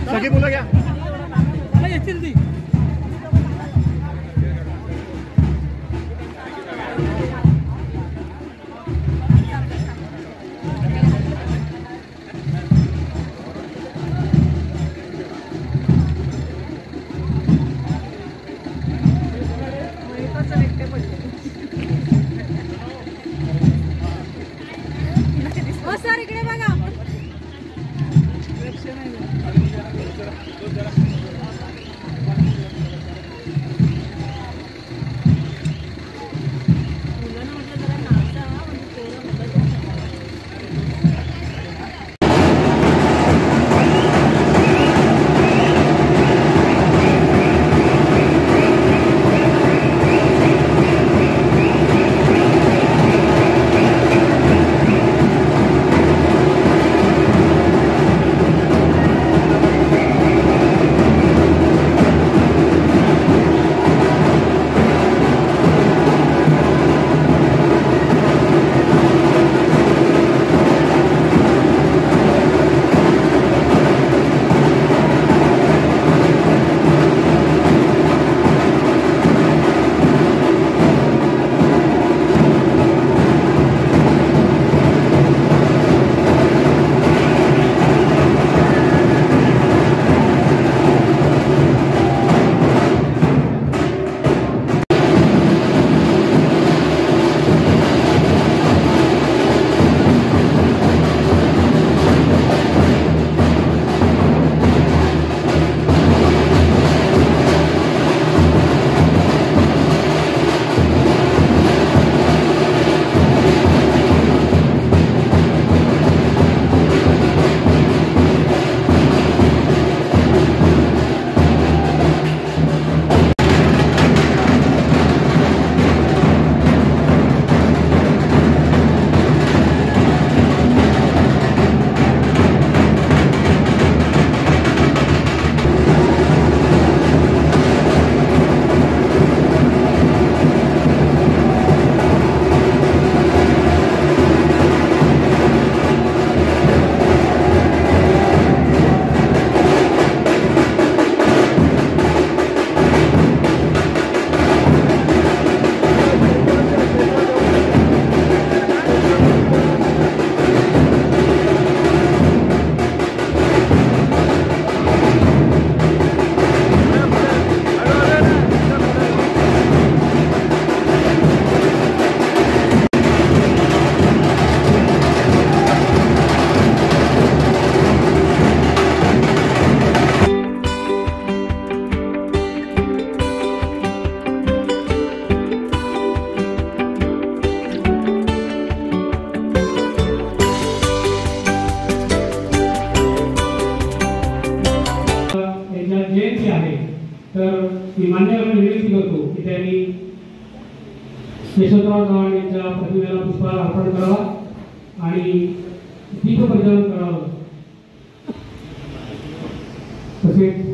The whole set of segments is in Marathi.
सगळी मुलं घ्या. सर इकडे बघा. यशवंतराव चव्हाण यांच्या प्रतिमेला पुष्पहार अर्पण करावा आणि दीप प्रज्वलन करावं. तसेच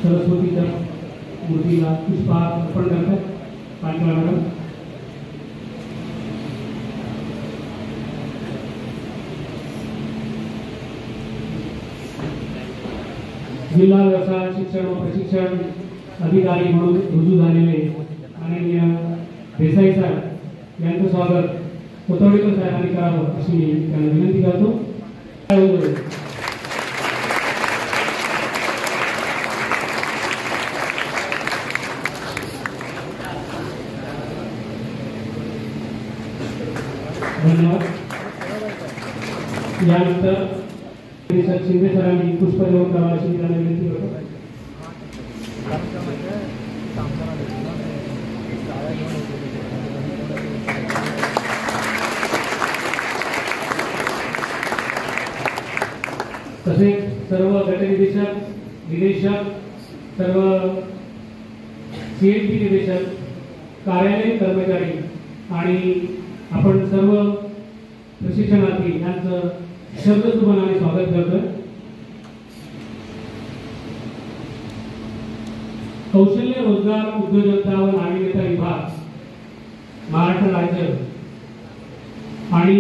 सरस्वतीच्या मूर्तीला पुष्पहार अर्पण करतात. पांडुरंग जिल्हा व्यवसाय शिक्षण व प्रशिक्षण अधिकारी म्हणून रुजू झालेले माननीय देसाई साहेब यांचं स्वागत कोतवाडीकर साहेबांनी करावं अशी मी त्यांना विनंती करतो. धन्यवाद. यानंतर शिंदे सरांनी पुष्पदेव करावा अशी त्यांना विनंती करतो. तसेच सर्व गटनिदेशक, निदेशक, सर्व CLP निदेशक, कार्यालयीन कर्मचारी आणि आपण सर्व प्रशिक्षणार्थी यांचं शब्दसुमनाने स्वागत करतो. कौशल्य रोजगार उद्योजकता व नाविन्यता विभाग महाराष्ट्र राज्य आणि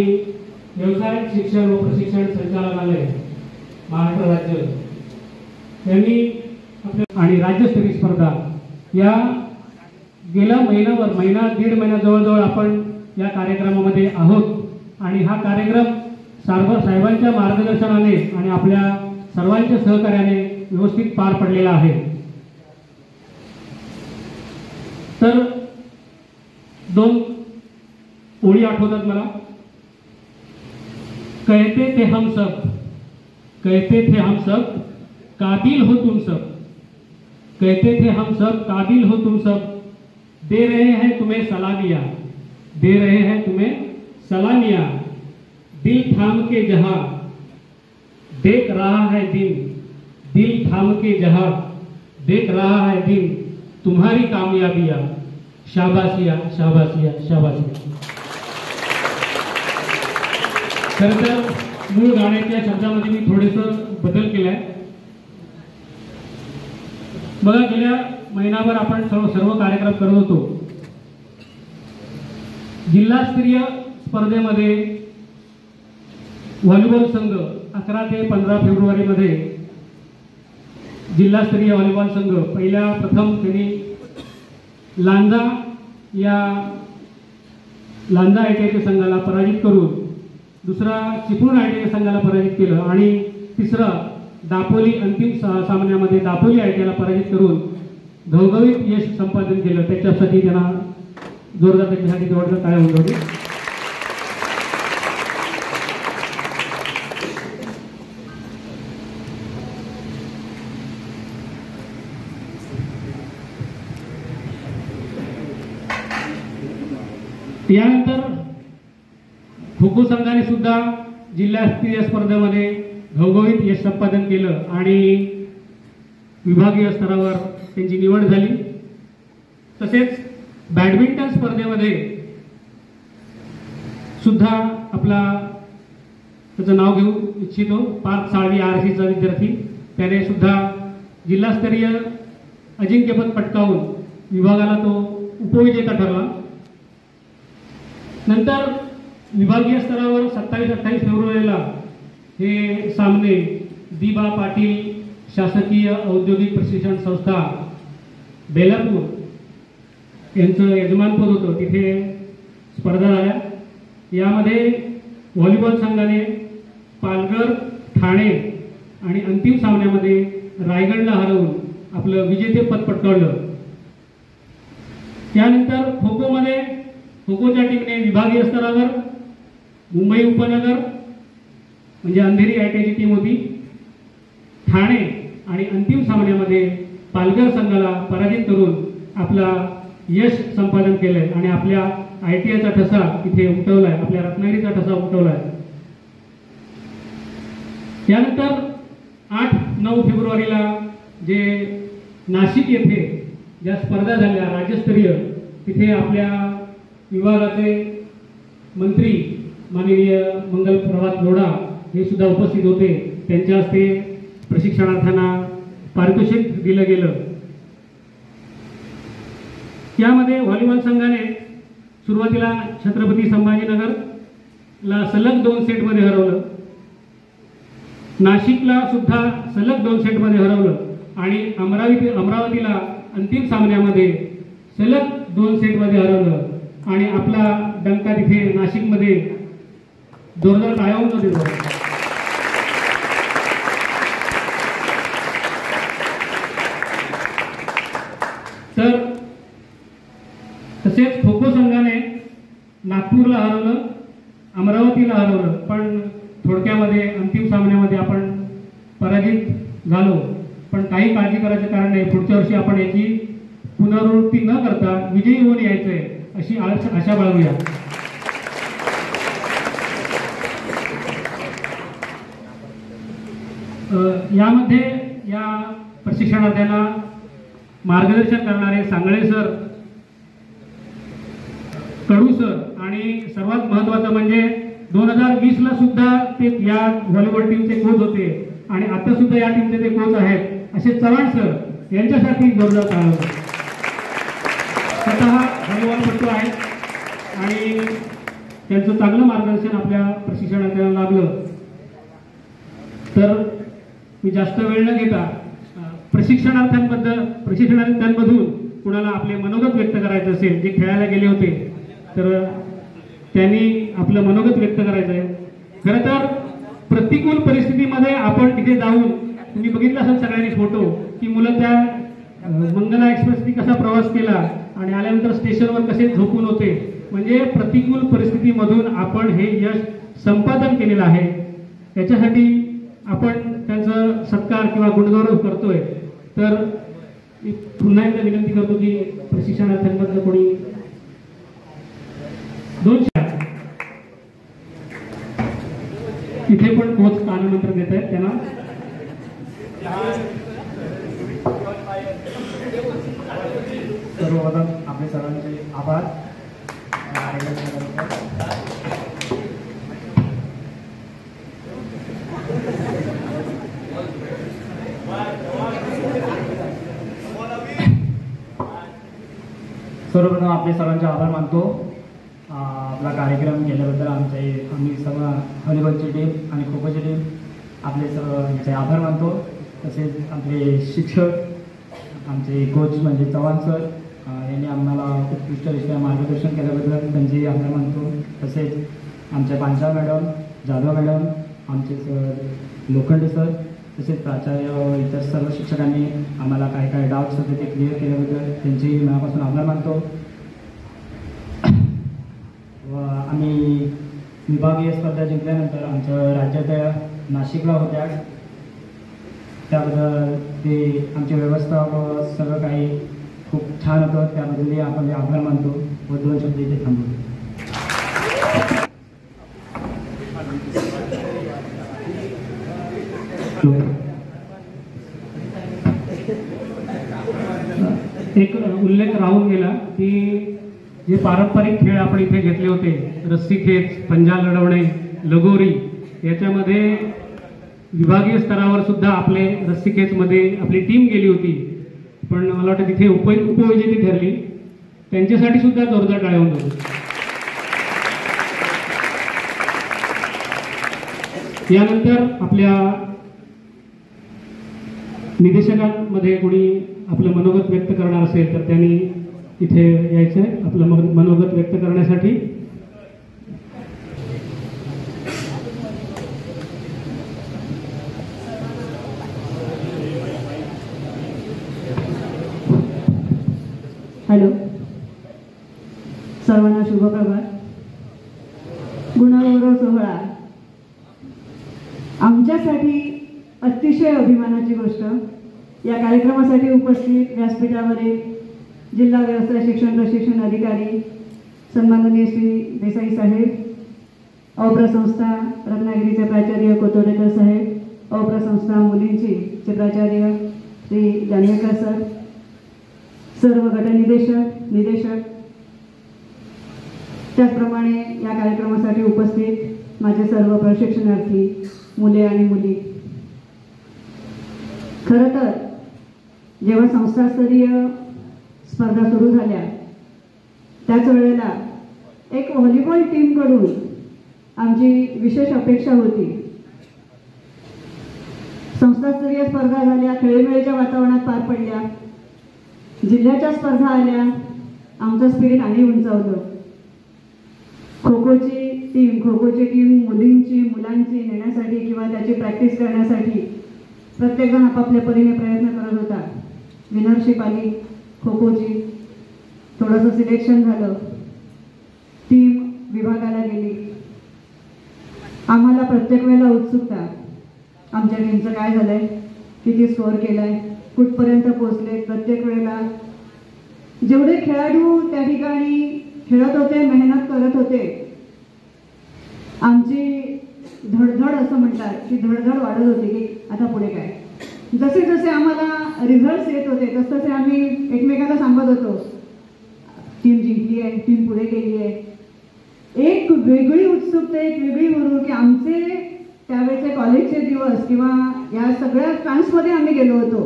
व्यवसाय शिक्षण व प्रशिक्षण संचालनालय महाराष्ट्र राज्य यांनी आपल्या आणि राज्यस्तरीय स्पर्धा या गेल्या दीड महिना जवळजवळ आपण या कार्यक्रमामध्ये आहोत आणि हा कार्यक्रम साहेबांच्या मार्गदर्शनाने आणि आपल्या सर्वांच्या सहकार्याने व्यवस्थित पार पडलेला आहे. तर दोन ओळी आठवतात मला. कहते थे हम सब, कहते थे हम सब, काबिल हो तुम सब, कहते थे हम सब, काबिल हो तुम सब, दे रहे हैं तुम्हें सलामियां, दे रहे हैं तुम्हें सलामियां, दिल थाम के जहां देख रहा है दिन, दिल थाम के जहां देख रहा है दिन, तुम्हारी कामयाबियां, शाबाशिया शाबाशिया शाबाशिया. खरं तर मूळ गाण्याच्या शब्दामध्ये मी थोडेसं बदल केलाय. बघा, गेल्या महिनाभर आपण सर्व कार्यक्रम करत होतो. जिल्हास्तरीय स्पर्धेमध्ये व्हॉलीबॉल संघ 11 ते 15 फेब्रुवारीमध्ये जिल्हास्तरीय व्हॉलीबॉल संघ प्रथम त्यांनी लांजा ITI संघाला पराजित करून, दुसरा चिपळूण ITI संघाला पराजित केलं आणि तिसरा दापोली अंतिम सामन्यामध्ये दापोली ITI ला पराजित करून घवघवीत यश संपादन केलं. त्याच्यासाठी त्यांना जोरदार त्याच्यासाठी जोरदार टाळ्या वाजवली. यानंतर खो खो संघाने सुद्धा जिल्हास्तरीय स्पर्धेमध्ये घवघवीत यश संपादन केलं आणि विभागीय स्तरावर त्यांची निवड झाली. तसेच बॅडमिंटन स्पर्धेमध्ये सुद्धा त्याचं नाव घेऊ इच्छितो. पार्थ साळवी RCचा विद्यार्थी, त्याने सुद्धा जिल्हास्तरीय अजिंक्यपद पटकावून विभागाला तो उपविजेता ठरला. नंतर विभागीय स्तरावर 27-28 फेब्रुवारीला हे सामने दिबा पाटील शासकीय औद्योगिक प्रशिक्षण संस्था बेलापूर यांचं यजमानपद होतं, तिथे स्पर्धा झाल्या. यामध्ये व्हॉलीबॉल संघाने पालघर, ठाणे आणि अंतिम सामन्यामध्ये रायगडला हरवून आपलं विजेतेपद पटकावलं. त्यानंतर खो खोच्या टीमने विभागीय स्तरावर मुंबई उपनगर म्हणजे अंधेरी ITI ची टीम होती, ठाणे आणि अंतिम सामन्यामध्ये पालघर संघाला पराजित करून आपला यश संपादन केलंय आणि आपल्या ITIचा ठसा इथे उमटवलाय, आपल्या रत्नागिरीचा ठसा उमटवलाय. यानंतर 8-9 फेब्रुवारीला जे नाशिक येथे ज्या स्पर्धा झाल्या राज्यस्तरीय, तिथे आपल्या विभागाचे मंत्री माननीय मंगल प्रभात लोढा हे सुद्धा उपस्थित होते. त्यांच्या हस्ते प्रशिक्षणार्थ्यांना पारितोषिक दिलं गेलं. यामध्ये व्हॉलीबॉल संघाने सुरुवातीला छत्रपती संभाजीनगरला सलग 2 सेटमध्ये हरवलं. नाशिकला सुद्धा सलग 2 सेटमध्ये हरवलं आणि अमरावतीला अंतिम सामन्यामध्ये सलग 2 सेटमध्ये हरवलं आणि आपला डंका तिथे नाशिकमध्ये जोरदार टाळ्यांवर देतो. तर तसेच खो खो संघाने नागपूरला हरवलं, अमरावतीला हरवलं, पण थोडक्यामध्ये अंतिम सामन्यामध्ये आपण पराजित झालो. पण काही काळजी करायचं कारण नाही. पुढच्या वर्षी आपण याची पुनरावृत्ती न करता विजयी होऊन यायचंय अशी आशा बाळगूया. यामध्ये या प्रशिक्षणार्थ्यांना मार्गदर्शन करणारे सांगळे सर, कडू सर आणि सर्वात महत्त्वाचं म्हणजे 2020 ला सुद्धा ते या व्हॉलीबॉल टीमचे कोच होते आणि आता सुद्धा या टीमचे ते कोच आहेत असे चव्हाण सर यांच्यासाठी जोरदार टाळ्या. स्वतः व्हॉलीबॉलपटू आहेत आणि त्यांचं चांगलं मार्गदर्शन आपल्या प्रशिक्षणार्थ्यांना लाभलं. तर मी जास्त वेळ न घेता प्रशिक्षणार्थ्यांमधून कुणाला आपले मनोगत व्यक्त करायचं असेल, जे खेळायला गेले होते तर त्यांनी आपलं मनोगत व्यक्त करायचं आहे. खरं तर प्रतिकूल परिस्थितीमध्ये आपण तिथे जाऊन, तुम्ही बघितलं असेल सगळ्यांनी फोटो, की मुलं त्या मंगला एक्सप्रेसनी कसा प्रवास केला आणि आल्यानंतर स्टेशनवर कसे झोपून होते. म्हणजे प्रतिकूल परिस्थितीमधून आपण हे यश संपादन केलेलं आहे. याच्यासाठी आपण त्यांचा सत्कार किंवा गुणगौरव करतोय. तर मी पुन्हा एकदा विनंती करतो की प्रशिक्षणार्थ्यांमधलं कोणी 2 इथे पण कोच कानमंत्र देत आहेत त्यांना. सर्वप्रथम आपले सर्वांचे आभार. सर्वप्रथम आपले सर्वांचे आभार मानतो. आपला कार्यक्रम केल्याबद्दल आम्ही सर्व व्हॉलीबॉलची टीम आणि खो खोची टीम आपले सर्वांचे आभार मानतो. तसेच आपले शिक्षक, आमचे कोच म्हणजे चव्हाण सर यांनी आम्हाला उत्कृष्टरित्या मार्गदर्शन केल्याबद्दल त्यांचे आभार मानतो. तसेच आमच्या पांचाळ मॅडम, जाधव मॅडम, आमचे सर लोखंडे सर, तसेच प्राचार्य, इतर सर्व शिक्षकांनी आम्हाला काय काय डाऊट्स होते ते क्लिअर केल्याबद्दल त्यांचेही मनापासून आभार मानतो. व आम्ही विभागीय स्पर्धा जिंकल्यानंतर आमच्या राज्यातल्या नाशिकला होत्या, त्याबद्दल ते आमची व्यवस्था व सगळं काही खूप छान होतं. त्याबद्दलही आपण आभार मानतो व 2 शब्द इथे थांबवतो. एक उल्लेख राहून गेला की जे पारंपरिक खेळ आपण इथे घेतले होते, रस्सी खेच, पंजा लढवणे, लगोरी, याच्यामध्ये विभागीय स्तरावर सुद्धा आपले रस्सी खेचमध्ये आपली टीम गेली होती. पण मला वाटतं तिथे उपविजेती ठरली. त्यांच्यासाठी सुद्धा जोरदार टाळ्या होतो. यानंतर आपल्या निदेशकांमध्ये कोणी आपलं मनोगत व्यक्त करणार असेल तर त्यांनी इथे यायचं आहे आपलं मनोगत व्यक्त करण्यासाठी. हॅलो, सर्वांना शुभप्रभात. गुणगौरव सोहळा आमच्यासाठी अतिशय अभिमानाची गोष्ट. या कार्यक्रमासाठी उपस्थित व्यासपीठावरील जिल्हा व्यवसाय शिक्षण प्रशिक्षण अधिकारी सन्माननीय श्री देसाई साहेब, औप्रा संस्था रत्नागिरीचे प्राचार्य कोतोरेकर साहेब, औप्रा संस्था मुलींची प्राचार्य श्री जांभेकर सर, सर्व निदेशक, त्याचप्रमाणे या कार्यक्रमासाठी उपस्थित माझे सर्व प्रशिक्षणार्थी मुले आणि मुली. खरं तर जेव्हा संस्थास्तरीय स्पर्धा सुरू झाल्या त्याच वेळेला एक व्हॉलीबॉल टीमकडून आमची विशेष अपेक्षा होती संस्थास्तरीय स्पर्धा झाल्या, खेळीमेळीच्या वातावरणात पार पडल्या, जिल्ह्याच्या स्पर्धा आल्या, आमचं स्पिरिट आणि उंचावलं. खो खोची टीम मुलींची मुलांची नेण्यासाठी किंवा त्याची प्रॅक्टिस करण्यासाठी प्रत्येकजण आपापल्या परीने प्रयत्न करत होता. विनरशिप आली खो खोची, थोडंसं सिलेक्शन झालं, टीम विभागाला गेली. आम्हाला प्रत्येक वेळेला उत्सुकता, आमच्या टीमचं काय झालंय, किती स्कोअर केलाय, कुठपर्यंत पोहोचले. प्रत्येक वेळेला जेवढे खेळाडू त्या ठिकाणी खेळत होते, मेहनत करत होते, आमची धडधड असं म्हणतात की धडधड वाढत होती की आता पुढे काय. जसे जसे आम्हाला रिझल्ट्स येत होते तसतसे आम्ही एकमेकाला सांगत होतो, टीम जिंकली आहे, टीम पुढे गेली आहे. एक वेगळी उत्सुकता, एक वेगळी हुरूर की आमचे त्यावेळेचे कॉलेजचे दिवस किंवा या सगळ्या ट्रान्समध्ये आम्ही गेलो होतो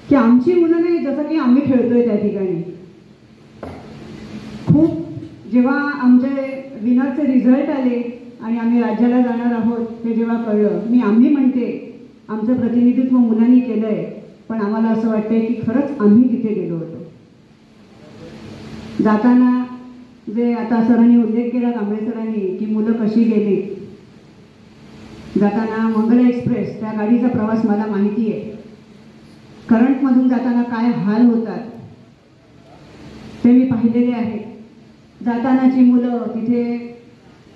की आमची मुलं नाही, जसं की आम्ही खेळतोय त्या ठिकाणी. खूप जेव्हा आमचे विनरचे रिझल्ट आले आणि आम्ही राज्याला जाणार आहोत हे जेव्हा कळलं, आम्ही म्हणते आमचं प्रतिनिधित्व मुलांनी केलंय, पण आम्हाला असं वाटतंय की खरंच आम्ही तिथे गेलो होतो. जाताना जे आता सरांनी उल्लेख केला, कांबळे सरांनी, की मुलं कशी गेली. जाताना मंगल एक्सप्रेस त्या गाडीचा प्रवास मला माहिती आहे. करंटमधून जाताना काय हाल होतात ते मी पाहिलेले आहेत. जातानाची मुलं तिथे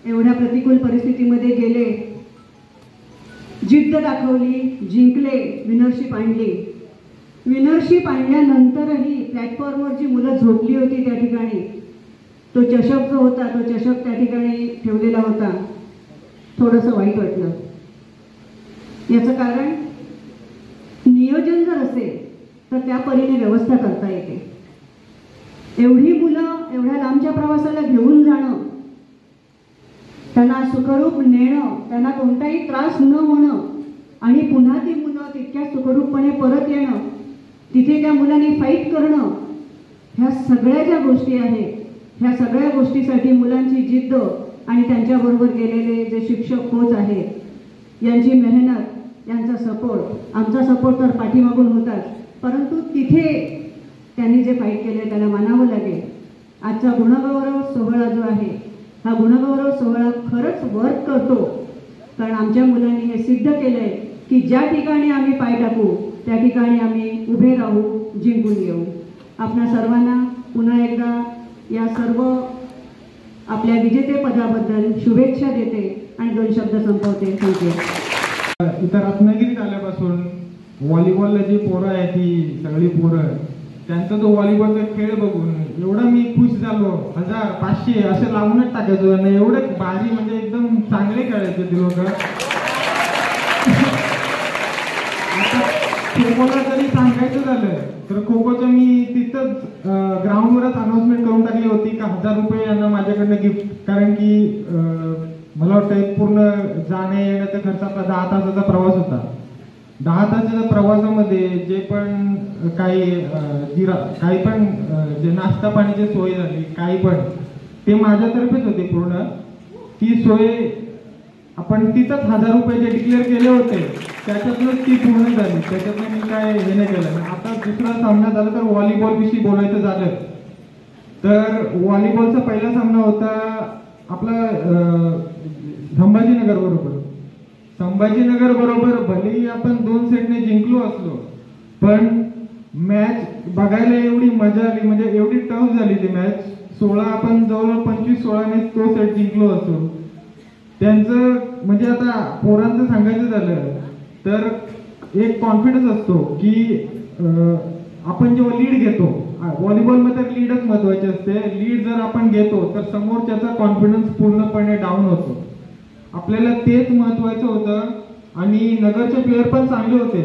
एवढ्या प्रतिकूल परिस्थितीमध्ये गेले, जिद्द दाखवली, जिंकले, विनरशिप आणली. विनरशिप आणल्यानंतरही प्लॅटफॉर्मवर जी मुलं झोपली होती त्या ठिकाणी, तो चषक जो होता, तो चषक त्या ठिकाणी ठेवलेला होता. थोडंसं वाईट वाटलं. याचं कारण नियोजन जर असेल तर त्या परीने व्यवस्था करता येते. एवढी मुलं एवढ्या लांबच्या प्रवासाला घेऊन जाणं, त्यांना सुखरूप नेणं, त्यांना कोणताही त्रास न होणं आणि पुन्हा ती मुलं तितक्या सुखरूपपणे परत येणं, तिथे त्या मुलांनी फाईट करणं, ह्या सगळ्या ज्या गोष्टी आहेत, ह्या सगळ्या गोष्टीसाठी मुलांची जिद्द आणि त्यांच्याबरोबर गेलेले जे शिक्षक कोच आहेत, यांची मेहनत, यांचा सपोर्ट, आमचा सपोर्ट तर पाठीमागून होताच, परंतु तिथे त्यांनी जे फाईट केले त्याला मानावं लागेल. आजचा गुणगौरव सोहळा जो आहे, हा गुणगौरव सोहळा खरंच वर्क करतो, कारण आमच्या मुलांनी हे सिद्ध केलंय की ज्या ठिकाणी आम्ही पाय टाकू त्या ठिकाणी आम्ही उभे राहू, जिंकून येऊ. आपणा सर्वांना पुन्हा एकदा या सर्व आपल्या विजेतेपदाबद्दल शुभेच्छा देते आणि 2 शब्द संपवते. थँक्यू. इथं रत्नागिरीत आल्यापासून व्हॉलीबॉलला जी पोरं आहे, ती सगळी पोरं, त्यांचा तो व्हॉलीबॉलचा खेळ बघून एवढा मी खुश झालो. 1000, 500 असे लावूनच टाकायचो त्यांना. एवढे भारी, म्हणजे एकदम चांगले खेळायचे ते लोक. आता खो खोला जरी सांगायचं झालं तर खो खोचं मी तिथंच ग्राउंडवरच अनाउन्समेंट करून टाकली होती का 1000 रुपये यांना माझ्याकडनं गिफ्ट. कारण की मला वाटतं पूर्ण जाण्या येण्याचा खर्च आपला 10 तासाचा प्रवास होता. 10 तासाच्या प्रवासामध्ये जे पण काही पण जे नाश्ता पाण्याची सोय झाली, काही पण ते माझ्यातर्फेच होते पूर्ण. ती सोय आपण तिथंच 1000 रुपये जे डिक्लेअर केले होते त्याच्यातूनच ती पूर्ण झाली. त्याच्यातून मी काय हे नाही केलं. आता दुसरा सामना झाला तर व्हॉलीबॉल विषयी बोलायचं झालं तर व्हॉलीबॉलचा पहिला सामना होता आपला संभाजीनगर बरोबर. संभाजीनगर बरोबर भलेही आपण 2 सेटने जिंकलो असलो, पण मॅच बघायला एवढी मजा आली, म्हणजे एवढी टफ झाली ती मॅच. 16 आपण जवळ 25-16ने तो सेट जिंकलो असतो. त्यांचं म्हणजे आता पोरांचं सांगायचं झालं तर एक कॉन्फिडन्स असतो की आपण जेव्हा लीड घेतो, व्हॉलीबॉलमध्ये लीडच महत्वाची असते. लीड जर आपण घेतो तर समोरच्याचा कॉन्फिडन्स पूर्णपणे डाऊन होतो. आपल्याला तेच महत्वाचं होतं आणि नगरचे प्लेयर पण चांगले होते,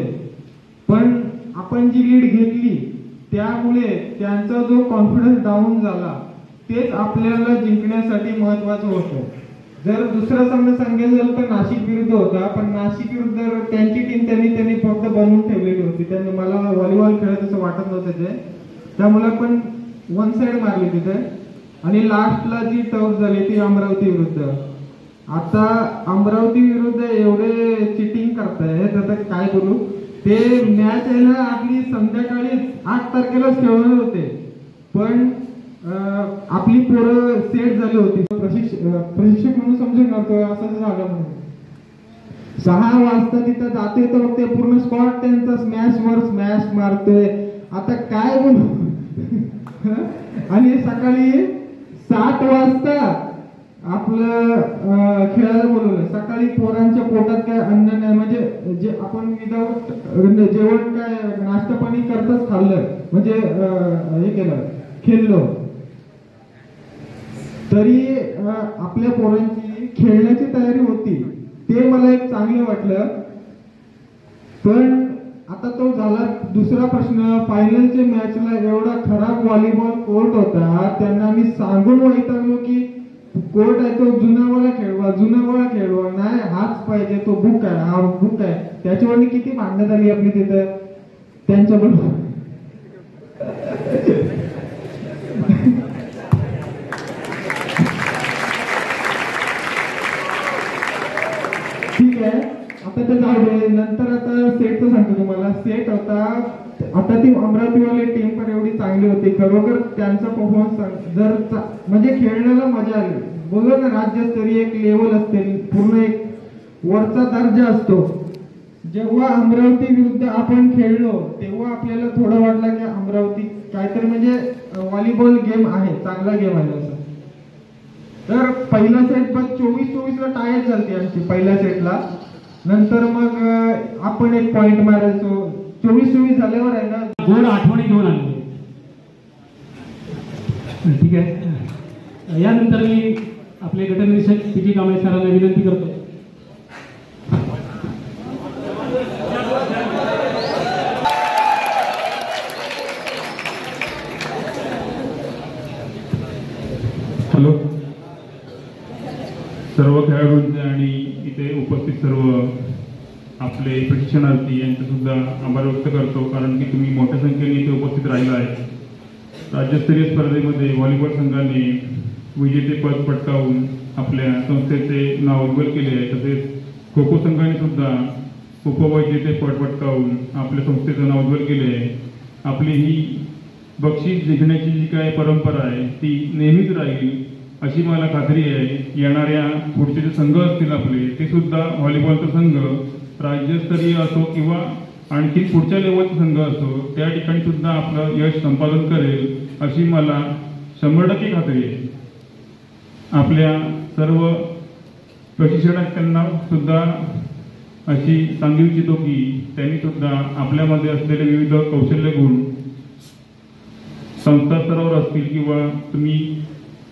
पण आपण जी लीड घेतली त्यामुळे त्यांचा जो कॉन्फिडन्स डाऊन झाला तेच आपल्याला जिंकण्यासाठी महत्वाचं होतं. जर दुसरा सामना सांगायचं तर नाशिक विरुद्ध होता, पण नाशिक विरुद्ध त्यांची टीम त्यांनी फक्त बनवून ठेवलेली होती. त्यांनी मला व्हॉलीबॉल खेळत असं वाटत नव्हतं ते, त्यामुळे पण 1 साइड मारली तिथे. आणि लास्टला जी टफ झाली ती अमरावती विरुद्ध. आता अमरावती विरुद्ध एवढे चिटिंग करतायत, आता काय बोलू. ते मॅच आहे ना आपली संध्याकाळी 8 तारखेलाच खेळवणार होते, पण आपली पोरं सेट झाली होती. प्रशिक्षक म्हणून समजून करतोय असं झालं म्हणून 6 वाजता तिथं जाते तर ते पूर्ण स्क्वॉड त्यांचा स्मॅश वर स्मॅश मारतोय. आता काय बोलू. आणि सकाळी 7 वाजता आपलं खेळायला बोलवलं. सकाळी पोरांच्या पोटात काय अन्न नाही, म्हणजे जे आपण विदाऊट जेवण काय नाश्ता पाणी करताच खाल्लं, म्हणजे हे केलं खेळलो. तरी आपल्या पोरांची खेळण्याची तयारी होती, ते मला एक चांगलं वाटलं. पण आता तो झाला दुसरा प्रश्न. फायनलच्या मॅचला एवढा खराब व्हॉलीबॉल कोर्ट होता, त्यांना मी सांगून वैतागलो की कोर्ट आहे तो जुनावाला खेळवा नाही, हाच पाहिजे, तो बुक आहे, हा बुक आहे. त्याच्यावर किती भांडणं झाली आपली तिथं त्यांच्याबरोबर. ठीक आहे, आता ते जाऊ दे. नंतर आता सेटचं सांगतो तुम्हाला. सेट होता आता ती अमरावतीवाली टीम पण एवढी चांगली होती, खरोखर त्यांचा परफॉर्मन्स जर म्हणजे खेळण्याला मजा आली. बोललो ना राज्यस्तरीय एक लेवल असते, पूर्ण एक वरचा दर्जा असतो. जेव्हा अमरावती विरुद्ध आपण खेळलो तेव्हा आपल्याला थोडं वाटलं की अमरावती काहीतरी म्हणजे व्हॉलीबॉल गेम आहे, चांगला गेम आहे असं. तर पहिला सेट पण 24-24 ला टायर झालती आमची पहिल्या सेटला. नंतर मग आपण एक पॉइंट मारायचो. 24-24 झाल्यावर आहे ना गोड आठवणी घेऊन आणले. ठीक आहे, यानंतर मी आपले गटनिरीक्षक पी.जी. कांबळे सरांना विनंती करतो. हॅलो, सर्व खेळाडूंचे आणि इथे उपस्थित सर्व आपले प्रशिक्षणार्थी यांचे सुद्धा आभार व्यक्त करतो, कारण की तुम्ही मोठ्या संख्येने इथे उपस्थित राहिला आहे. राज्यस्तरीय स्पर्धेमध्ये व्हॉलीबॉल संघाने विजेतेपद पटकावून आपल्या संस्थेचे नाव उज्ज्वल केले आहे. तसेच खो खो संघाने सुद्धा उपविजेतेपद पटकावून आपल्या संस्थेचं नाव उज्ज्वल केले आहे. आपली ही बक्षीस जिंकण्याची जी काय परंपरा आहे ती नेहमीच राहील अशी मला खात्री आहे. येणाऱ्या पुढचे जे संघ असतील आपले, ते सुद्धा व्हॉलीबॉलचा संघ राज्यस्तरीय असो किंवा आणखी पुढच्या लेवलचा संघ असो, त्या ठिकाणी सुद्धा आपलं यश संपादन करेल अशी मला 100% खात्री आहे. आपल्या सर्व प्रशिक्षणार्थ्यांना सुद्धा अशी सांगू इच्छितो की त्यांनी सुद्धा आपल्यामध्ये असलेले विविध कौशल्य गुण संस्था स्तरावर असतील किंवा तुम्ही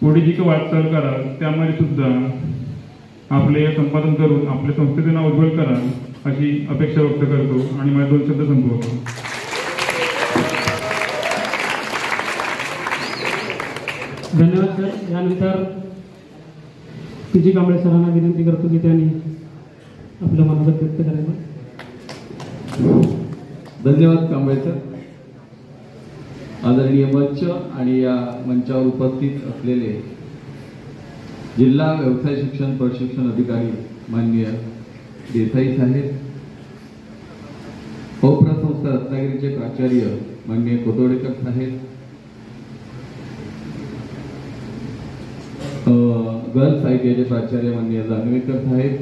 पुढे जी काही वाटचाल कराल त्यामध्ये सुद्धा आपले संपादन करून आपल्या संस्थेचे नाव उज्ज्वल कराल अशी अपेक्षा व्यक्त करतो आणि माझे 2 शब्द संपवतो. धन्यवाद सर. यानंतर पी.जी. कांबळे सरांना विनंती करतो की त्यांनी आपलं मनोगत व्यक्त करायला. धन्यवाद कांबळे सर. आदरणीय मंच आणि या मंचावर उपस्थित असलेले जिल्हा व्यवसाय शिक्षण प्रशिक्षण अधिकारी माननीय देसाई साहेब, संस्था रत्नागिरीचे प्राचार्य माननीय कोतोडेकर साहेब, गर्ल्स आय.टी.आयचे प्राचार्य माननीय जानवेकर साहेब,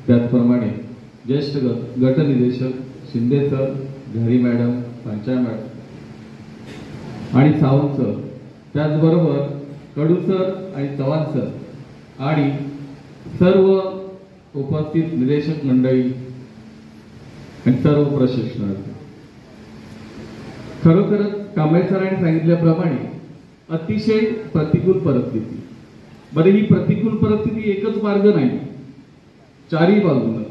त्याचप्रमाणे ज्येष्ठ गटनिदेशक शिंदे सर, घरी मॅडम, पांचाळ मॅडम आणि सावंत सर, त्याचबरोबर कडू सर आणि चव्हाण सर आणि सर्व उपस्थित निदेशक मंडळी आणि सर्व प्रशिक्षणार्थी. खरोखरच कांबळे सरांनी सांगितल्याप्रमाणे अतिशय प्रतिकूल परिस्थिती. बरे, ही प्रतिकूल परिस्थिती एकच मार्ग नाही, चारही बाजूनं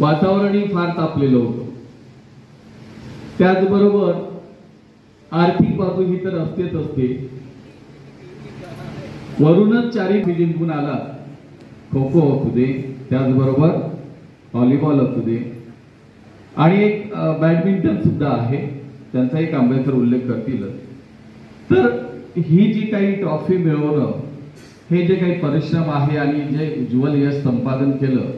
वातावरणही फार तापलेलं होतं. त्याचबरोबर आर्थिक बाजू ही तर असतेच असते. वरूनच चारही जिंकून आला. खो खो असू दे, त्याचबरोबर व्हॉलीबॉल असू दे आणि एक बॅडमिंटन सुद्धा आहे, त्यांचाही कांबळे सर उल्लेख करतीलच. तर ही जी काही ट्रॉफी मिळवणं हे जे काही परिश्रम आहे आणि जे उज्ज्वल यश संपादन केलं,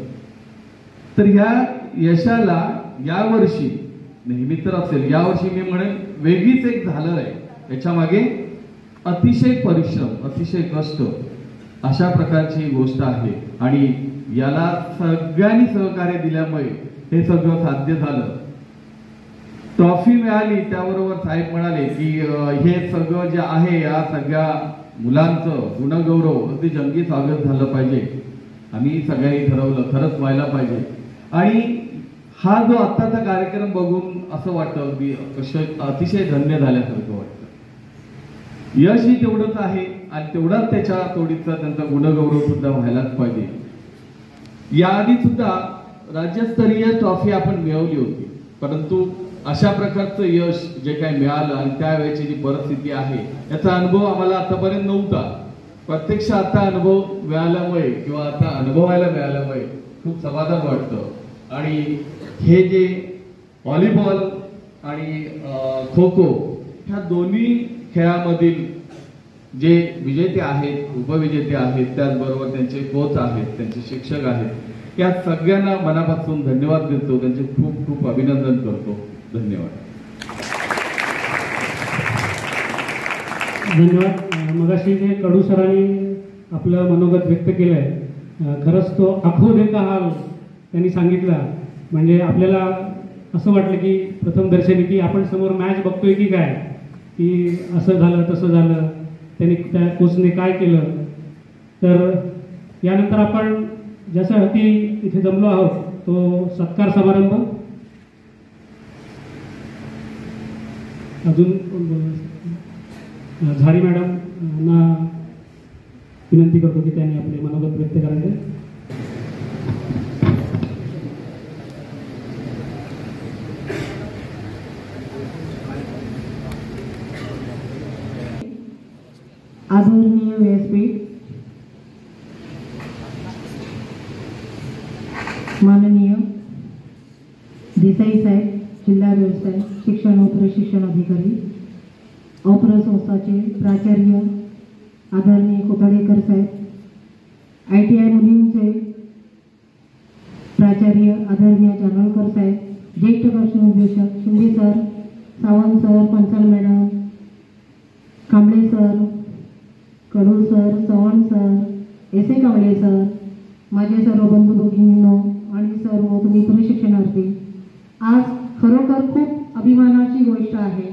तर ह्या यशाला यावर्षी नेहमी तर असेल, यावर्षी मी म्हणेन वेगळीच एक झालर आहे. याच्या मागे अतिशय परिश्रम, अतिशय कष्ट अशा प्रकारची गोष्ट आहे आणि याला सगळ्यांनी सहकार्य दिल्यामुळे हे सगळं साध्य झालं. ट्रॉफी मिळाली, त्याबरोबर साहेब म्हणाले की हे सगळं जे आहे या सगळ्या मुलांचं गुणगौरव अगदी जंगी स्वागत झालं पाहिजे. आम्ही सगळ्यांनी ठरवलं खरंच व्हायला पाहिजे. आणि हा जो आत्ताचा कार्यक्रम बघून असं वाटतं अगदी अतिशय धन्य झाल्यासारखं वाटतं. यशही तेवढंच आहे आणि तेवढाच त्याच्या तोडीचा त्यांचा गुणगौरव सुद्धा व्हायलाच पाहिजे. याआधी सुद्धा राज्यस्तरीय ट्रॉफी आपण मिळवली होती, परंतु अशा प्रकारचं यश जे काही मिळालं आणि त्यावेळेची जी परिस्थिती आहे याचा अनुभव आम्हाला आतापर्यंत नव्हता. प्रत्यक्ष आता अनुभव मिळाल्यामुळे किंवा आता अनुभवायला मिळाल्यामुळे खूप समाधान वाटतं. आणि हे जे व्हॉलीबॉल आणि खो खो ह्या दोन्ही खेळामधील जे विजेते आहेत, उपविजेते आहेत, त्याचबरोबर त्यांचे कोच आहेत, त्यांचे शिक्षक आहेत, या सगळ्यांना मनापासून धन्यवाद देतो, त्यांचे खूप खूप अभिनंदन करतो. धन्यवाद. धन्यवाद. मगाशी जे कडू सरांनी आपलं मनोगत व्यक्त केलंय, खरंच तो आखो देता हाल त्यांनी सांगितला. म्हणजे आपल्याला असं वाटलं की प्रथम दर्शनी की आपण समोर मॅच बघतोय की काय, की असं झालं तसं झालं, त्यांनी त्या कोचने काय केलं. तर यानंतर आपण ज्याच्यासाठी इथे जमलो आहोत तो सत्कार समारंभ. अजून कोण बोलणार? झारी मॅडमना विनंती करतो की त्यांनी आपले मनोगत व्यक्त करायचे. आदरणीय व्यासपीठ, माननीय देसाई साहेब, जिल्हा व्यवसाय शिक्षण व प्रशिक्षण अधिकारी, औप्र संस्थाचे प्राचार्य आदरणीय कोतडेकर साहेब, ITI मुलींचे प्राचार्य आदरणीय जानोळकर साहेब, ज्येष्ठ भाषण उद्योजक Shinde sir, Sawant sir, Panchal madam, Kamble sir, Kadu sir, Chavan sir, S A Kamble sir, माझे सर्व बंधू भगिनींनो आणि सर्व तुम्ही प्रशिक्षणार्थी, आज खरोखर खूप अभिमानाची गोष्ट आहे.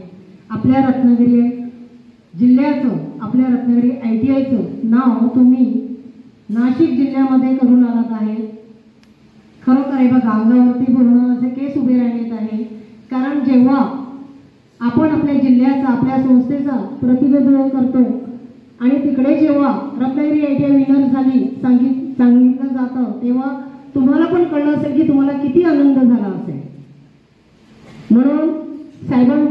आपल्या रत्नागिरी जिल्ह्याचं, आपल्या रत्नागिरी ITIचं नाव तुम्ही नाशिक जिल्ह्यामध्ये करून आणत आहे. खरोखर हे बघा, अंगावरती पूर्ण असे केस उभे राहिलेत आहे. कारण जेव्हा आपण आपल्या जिल्ह्याचा, आपल्या संस्थेचा प्रतिनिधित्व करतो आणि तिकडे जेव्हा रत्नागिरी ITI विनर झाली सांगितलं जातं, तेव्हा तुम्हाला पण कळलं असेल की तुम्हाला किती आनंद झाला असेल. म्हणून साहेबांनी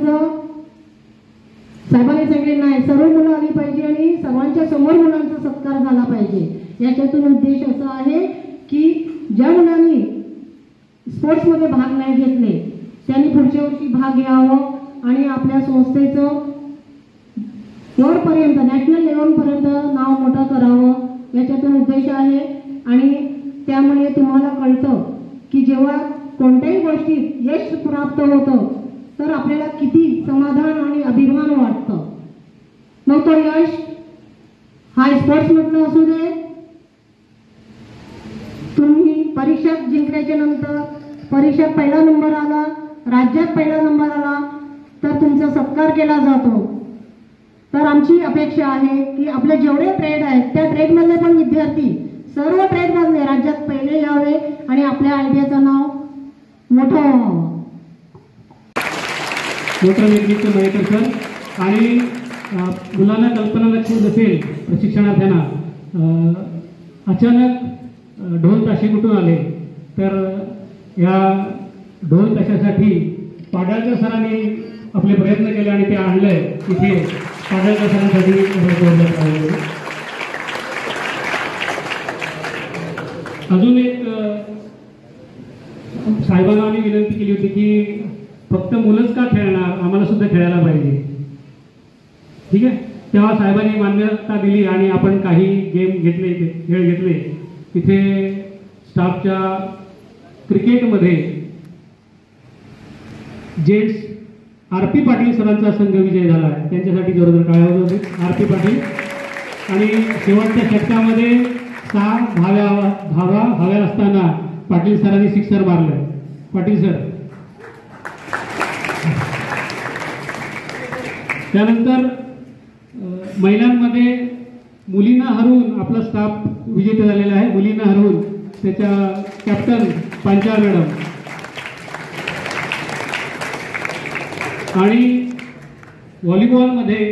सांगितले नाही, सर्व मुलं आली पाहिजे आणि सर्वांच्या समोर मुलांचा सत्कार झाला पाहिजे. याच्यातून उद्देश असा आहे की ज्या मुलांनी स्पोर्ट्समध्ये भाग नाही घेतले त्यांनी पुढच्या वर्षी भाग घ्यावं आणि आपल्या संस्थेचं वरपर्यंत, नॅशनल लेवलपर्यंत नाव मोठं करावं, याच्यातून उद्देश आहे. आणि त्यामुळे तुम्हाला कळतं की जेव्हा कोणत्याही गोष्टीत यश प्राप्त होतं तर आपल्याला किती समाधान आणि अभिमान वाटतं. मग तो यश हा स्पोर्ट्समधलं असू दे, तुम्ही परीक्षा जिंकण्याच्या नंतर परीक्षेत पहिला नंबर आला, राज्यात पहिला नंबर आला तर तुमचा सत्कार केला जातो. तर आमची अपेक्षा आहे की आपले जेवढे ट्रेड आहेत त्या ट्रेडमधले पण विद्यार्थी सर्व ट्रेडमधले राज्यात पहिले यावे आणि आपल्या ITIचं नाव मोठं व्हावं. मोठं नेतृत्व मयेकर सर. आणि मुलांना कल्पना लक्षात असेल प्रशिक्षणार्थ्यांना, अचानक ढोल ताशे कुठून आले, तर या ढोल ताशासाठी पाडळकर सरांनी आपले प्रयत्न केले आणि ते आणलंय इथे. पाडळकर सरांसाठी अजून एक साहेबांना आम्ही विनंती केली होती की फक्त मुलंच का खेळणार, आम्हाला सुद्धा खेळायला पाहिजे. ठीक आहे. तेव्हा साहेबांनी मान्यता दिली आणि आपण काही गेम घेतले, खेळ घेतले. तिथे स्टाफच्या क्रिकेटमध्ये जेंट्स आर.पी. पाटील सरांचा संघ विजय झाला आहे. त्यांच्यासाठी जोरदार टाळ्या होते आर.पी. पाटील. आणि शेवटच्या षटकामध्ये 6 धावा हव्या असताना पाटील सरांनी सिक्सर मारलं. पाटील सर. त्यानंतर महिलांमध्ये मुलींना हरवून आपला स्टाफ विजेता झालेला आहे. मुलींना हरवून त्याच्या कॅप्टन पांचाळ मॅडम. आणि व्हॉलीबॉलमध्ये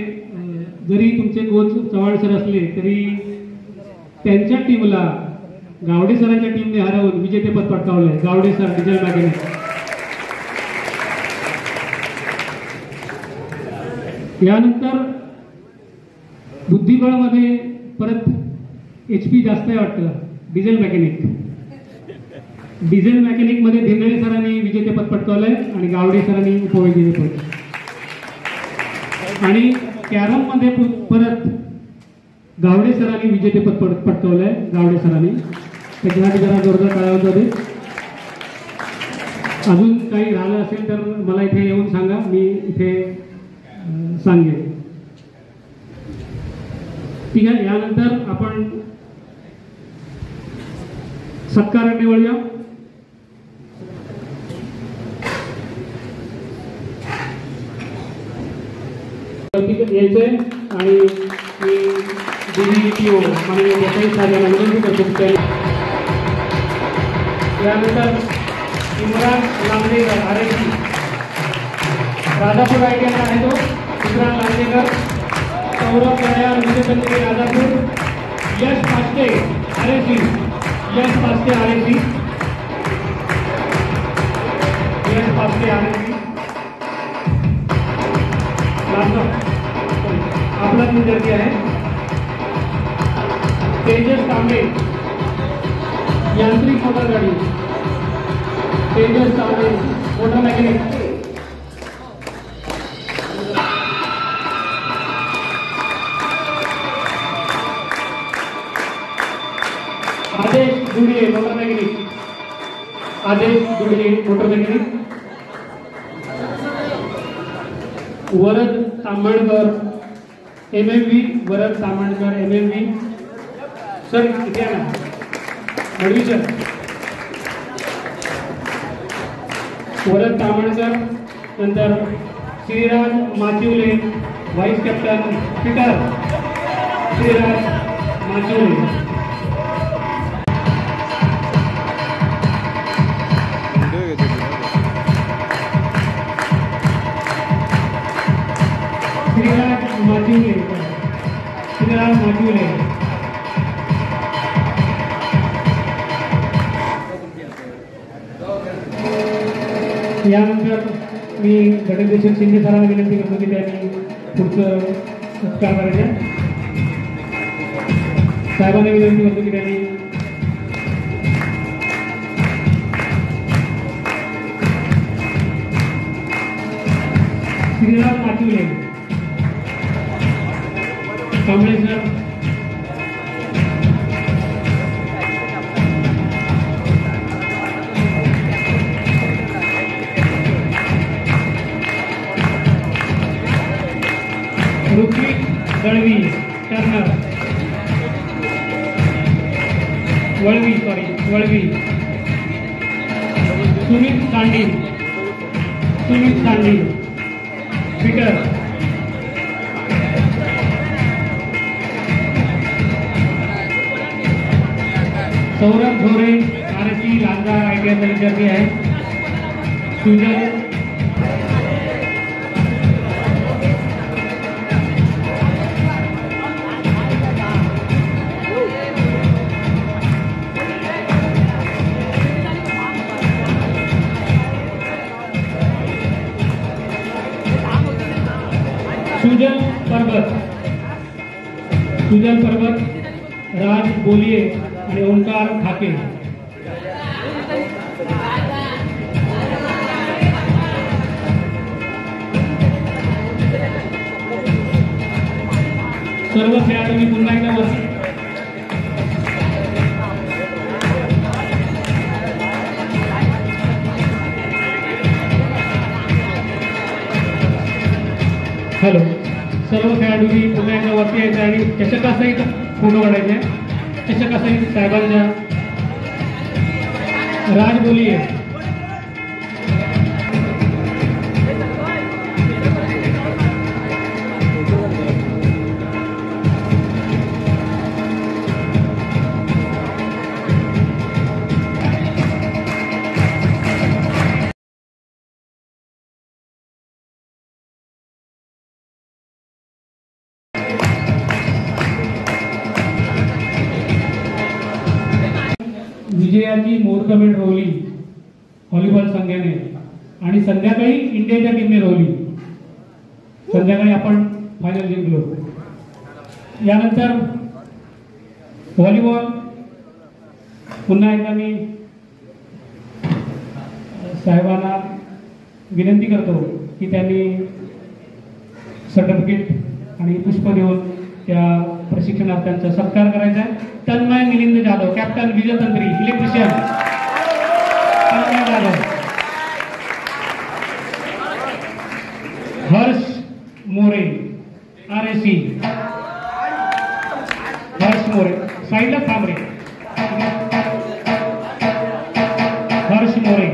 जरी तुमचे कोच चव्हाण सर असले तरी त्यांच्या टीमला गावडे सरांच्या टीमने हरवून विजेतेपद पटकावलंय. Gawade sir diesel mechanic. यानंतर बुद्धिबळामध्ये परत HP जास्त आहे वाटतं. Diesel mechanic. डिझेल मॅकॅनिकमध्ये धिंगळे सरांनी विजेतेपद पटकावलंय आणि गावडे सरांनी उपविजेतेपद. आणि कॅरममध्ये परत गावडे सरांनी विजेतेपद पटकावलंय. गावडे सरांनी. त्याच्यासाठी जरा जोरदार टाळ्या होते. अजून काही राहिलं असेल तर मला इथे येऊन सांगा, मी इथे सांगेन. ठीक आहे. यानंतर आपण सत्काराकडे वळूया. यायचे आणि मी DVPO माननीय देसाई साहेबांना विनंती करतो. यानंतर इम्रान लांबेकर RSC राजापूर आयटीआयला आहे तो. इम्रान लांबेकर. सौरभ गड्याळ विजयचंद्री राजापूर. यश पास्टे RSC. यश पास्टे RSC. यश पास्टे RSC. आपलाच विद्यार्थी आहे. तेजस तांबे यांत्रिक मोटर गाडी. Tejas Tambe motor mechanic. Aadesh Dudiye motor mechanic. Aadesh Dudiye motor mechanic. Varad Tambankar MMV. Varad Tambankar MMV. Sir इथे आहे ना मडवी सर. वरद तांबणकर. नंतर Shriraj Machivale vice captain fitter. Shriraj Machivale. Shriraj Machivale. Shriraj Machivale. यानंतर मी गणेशभूषण शिंदे सरांना विनंती करतो की त्यांनी पुढचं सत्कार करायचा. साहेबांना विनंती करतो की त्यांनी Shriraj Machivale. Kamble sir. Rutvik Dalvi turner. Valvi Valvi. Sumit Sandil. Sumit Sandil fitter. Saurabh Zore RSC Lanja ITIचा विद्यार्थी आहे. सुजल. सुजल पर्वत. सुजल पर्वत. राज बोलिये आणि ओंकार ठाके. सर्व खेळाडूंनी पुन्हा एकदा वरती हॅलो, सर्व खेळाडूंनी पुन्हा एकदा वरती यायचं आणि चषकासहित फोटो काढायचे. चषकासहित साहेबांच्या राज बोलिये. विजयाची मोरकमेंट रोवली व्हॉलीबॉल संघाने आणि संध्याकाळी इंडियाच्या टीमने रोवली. संध्याकाळी आपण फायनल जिंकलो. यानंतर व्हॉलीबॉल पुन्हा एकदा मी साहेबांना विनंती करतो की त्यांनी सर्टिफिकेट आणि पुष्प देऊन त्या प्रशिक्षणार्थ्यांचा सत्कार करायचा आहे. तन्मय मिलिंद जाधव, कॅप्टन विजयतंत्री, इलेक्ट्रिशियन तन्मय जाधव. हर्ष मोरे, RSC. हर्ष मोरे साईडला थांब रे. हर्ष मोरे.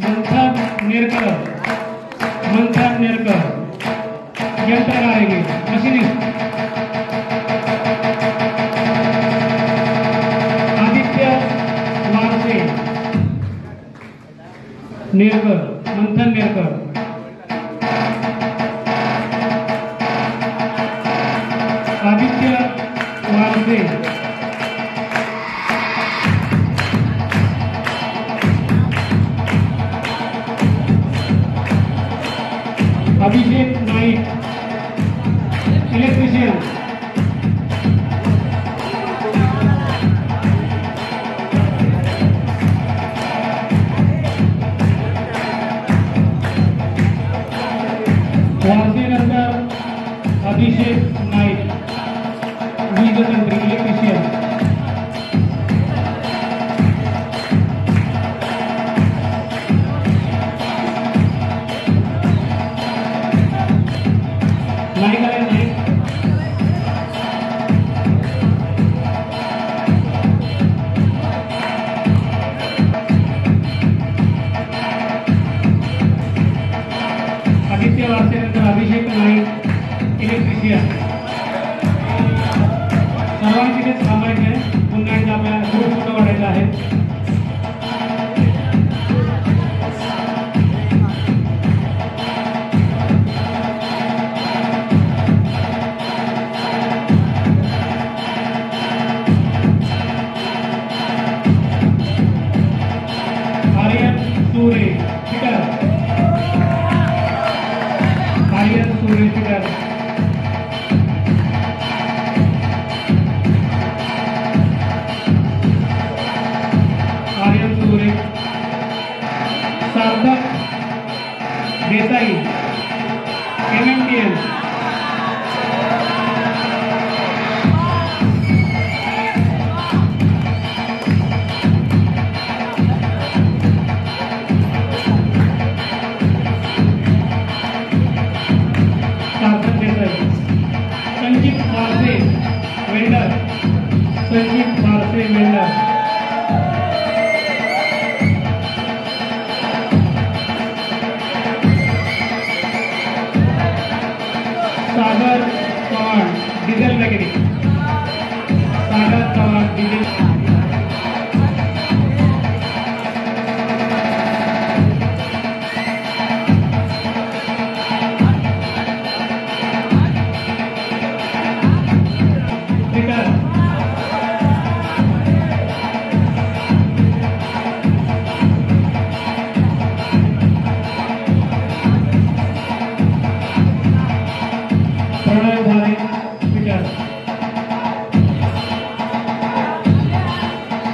मंथन नेरकर, मंथन नेरकर, यंत्रकारिणी, मशिनिस्ट. नेरकर, मंथन नेरकर. आदित्य वारसे, अभिषेक नाईक, इलेक्ट्रिशियन. वारसेनंतर अभिषेक नाईक, वीजतंत्री, इलेक्ट्रिशियन. नाईक आले नाईक. आदित्य वारसेनंतर अभिषेक नाईक, इलेक्ट्रिशियन. सर्वांनी तिथेच थांबायचं आहे. पुन्हा एकदा आपल्याला ग्रुप फोटो काढायचा आहे. आर्यन सुरे, फिटर. आर्यन सुरे, फिटर. आर्यन सुरे. सार्थक देसाई, MMTN. सार्थक देसाई. संचित फारसे, वेल्डर. संचित फारसे, वेल्डर. सागर चव्हाण, डिझेल मैकेनिक. सागर चव्हाण, डिझेल. फिटर. प्रणय भारे, फिटर.